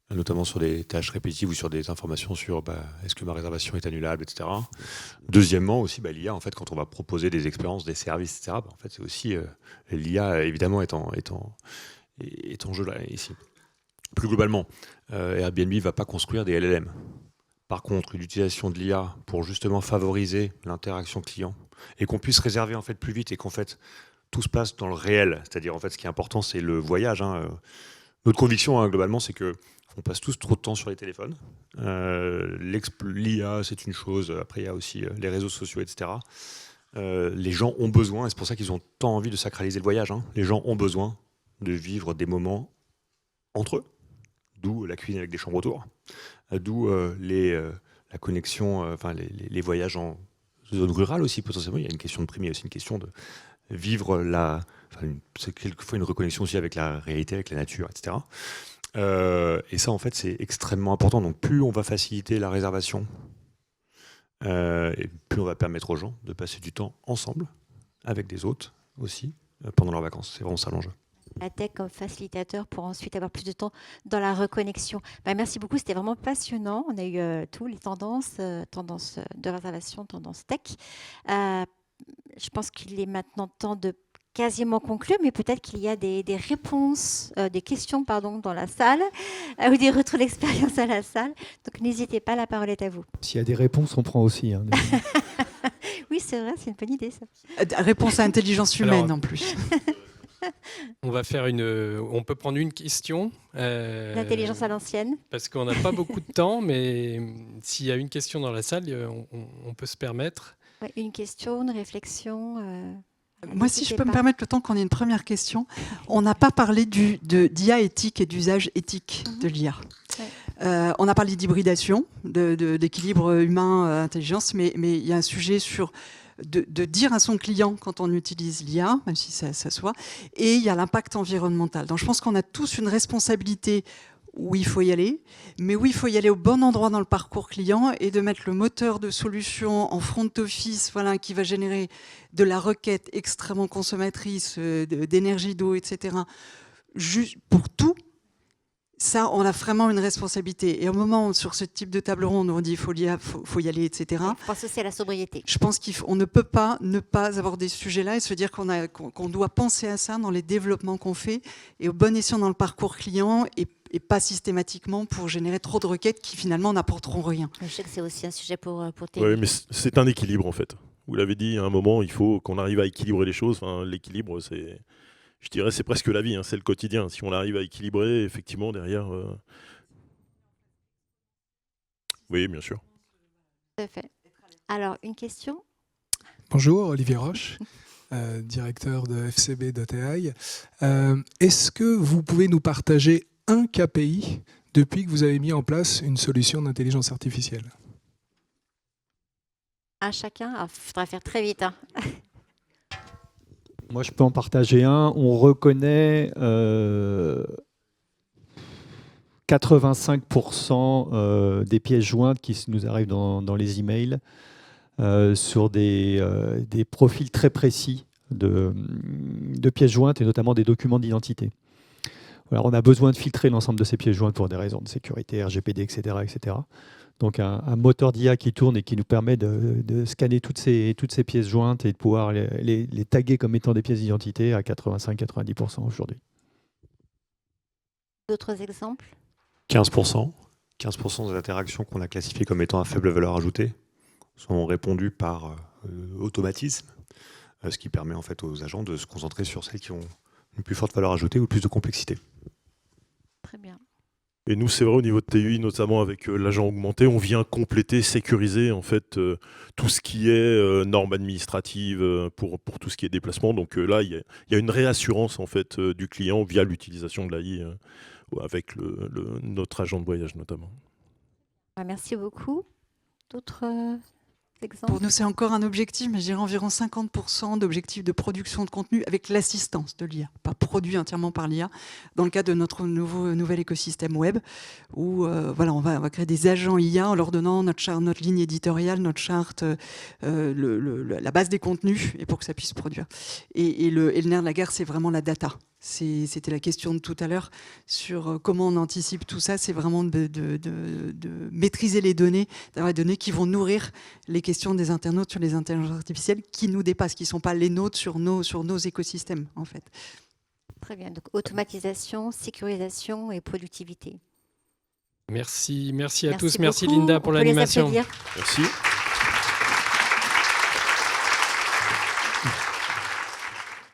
notamment sur des tâches répétitives ou sur des informations sur est-ce que ma réservation est annulable, etc. Deuxièmement, aussi, l'IA, en fait, quand on va proposer des expériences, des services, etc., en fait, c'est aussi l'IA, évidemment, est en jeu là, ici. Plus globalement, Airbnb ne va pas construire des LLM. Par contre, l'utilisation de l'IA pour justement favoriser l'interaction client et qu'on puisse réserver en fait plus vite et qu'en fait tout se passe dans le réel. C'est-à-dire en fait ce qui est important, c'est le voyage. Hein. Notre conviction hein, globalement, c'est que on passe tous trop de temps sur les téléphones. L'IA, c'est une chose. Après, il y a aussi les réseaux sociaux, etc. Les gens ont besoin, et c'est pour ça qu'ils ont tant envie de sacraliser le voyage. Hein. Les gens ont besoin de vivre des moments entre eux. D'où la cuisine avec des chambres autour. D'où la connexion, les voyages en zone rurale aussi, potentiellement. Il y a une question de prix, mais il y a aussi une question de vivre c'est quelquefois une reconnexion aussi avec la réalité, avec la nature, etc. Et ça, en fait, c'est extrêmement important. Donc, plus on va faciliter la réservation, et plus on va permettre aux gens de passer du temps ensemble, avec des hôtes aussi, pendant leurs vacances. C'est vraiment ça l'enjeu. La tech comme facilitateur pour ensuite avoir plus de temps dans la reconnexion. Merci beaucoup, c'était vraiment passionnant. On a eu tous les tendances de réservation, tendances tech. Je pense qu'il est maintenant temps de quasiment conclure, mais peut-être qu'il y a des réponses, des questions dans la salle, ou des retours d'expérience à la salle. Donc n'hésitez pas, la parole est à vous. S'il y a des réponses, on prend aussi. Hein. Oui, c'est vrai, c'est une bonne idée ça. Réponse à intelligence humaine en plus. On va faire on peut prendre une question. L'intelligence à l'ancienne. Parce qu'on n'a pas beaucoup de temps, mais s'il y a une question dans la salle, on peut se permettre. Ouais, une question, une réflexion. Moi, si je peux me permettre, le temps qu'on ait une première question, on n'a pas parlé d'IA éthique et d'usage éthique de l'IA. Ouais. On a parlé d'hybridation, d'équilibre humain-intelligence, mais il y a un sujet sur de dire à son client quand on utilise l'IA, même si ça soit, et il y a l'impact environnemental. Donc je pense qu'on a tous une responsabilité où il faut y aller, mais où il faut y aller au bon endroit dans le parcours client et de mettre le moteur de solution en front office, voilà, qui va générer de la requête extrêmement consommatrice d'énergie, d'eau, etc. Juste pour tout. Ça, on a vraiment une responsabilité. Et au moment où, sur ce type de table ronde, on dit faut y aller, etc. Il faut penser aussi à la sobriété. Je pense qu'on ne peut pas ne pas avoir des sujets-là et se dire qu'on doit penser à ça dans les développements qu'on fait et au bon escient dans le parcours client et pas systématiquement pour générer trop de requêtes qui finalement n'apporteront rien. Je sais que c'est aussi un sujet pour Thierry. Oui, mais c'est un équilibre en fait. Vous l'avez dit, à un moment, il faut qu'on arrive à équilibrer les choses. Enfin, l'équilibre, c'est... Je dirais c'est presque la vie, hein, c'est le quotidien. Si on arrive à équilibrer, effectivement, derrière... Oui, bien sûr. Tout à fait. Alors, une question ? Bonjour, Olivier Roche, directeur de FCB.ai. Est-ce que vous pouvez nous partager un KPI depuis que vous avez mis en place une solution d'intelligence artificielle ? À chacun ? Il faudra faire très vite. Hein. Moi, je peux en partager un. On reconnaît 85% des pièces jointes qui nous arrivent dans les emails sur des profils très précis de pièces jointes et notamment des documents d'identité. Alors, on a besoin de filtrer l'ensemble de ces pièces jointes pour des raisons de sécurité, RGPD, etc. etc. Donc un moteur d'IA qui tourne et qui nous permet de scanner toutes ces pièces jointes et de pouvoir les taguer comme étant des pièces d'identité à 85-90% aujourd'hui. D'autres exemples ? 15%. 15% des interactions qu'on a classifiées comme étant à faible valeur ajoutée sont répondues par automatisme, ce qui permet en fait aux agents de se concentrer sur celles qui ont une plus forte valeur ajoutée ou plus de complexité. Très bien. Et nous, c'est vrai, au niveau de TUI, notamment avec l'agent augmenté, on vient compléter, sécuriser en fait tout ce qui est normes administratives pour tout ce qui est déplacement. Donc là, il y a une réassurance en fait du client via l'utilisation de l'AI avec notre agent de voyage notamment. Merci beaucoup. D'autres exemples ? Pour nous, c'est encore un objectif, mais je dirais environ 50% d'objectifs de production de contenu avec l'assistance de l'IA, pas produit entièrement par l'IA, dans le cadre de notre nouvel écosystème web, où voilà, on va créer des agents IA en leur donnant notre ligne éditoriale, notre charte, la base des contenus, et pour que ça puisse produire. Et le nerf de la guerre, c'est vraiment la data. C'était la question de tout à l'heure sur comment on anticipe tout ça. C'est vraiment de maîtriser les données, d'avoir des données qui vont nourrir les questions des internautes sur les intelligences artificielles qui nous dépassent, qui ne sont pas les nôtres sur nos écosystèmes, en fait. Très bien. Donc, automatisation, sécurisation et productivité. Merci à tous. Beaucoup. Merci Linda pour On peut les l'animation. applaudir. Merci.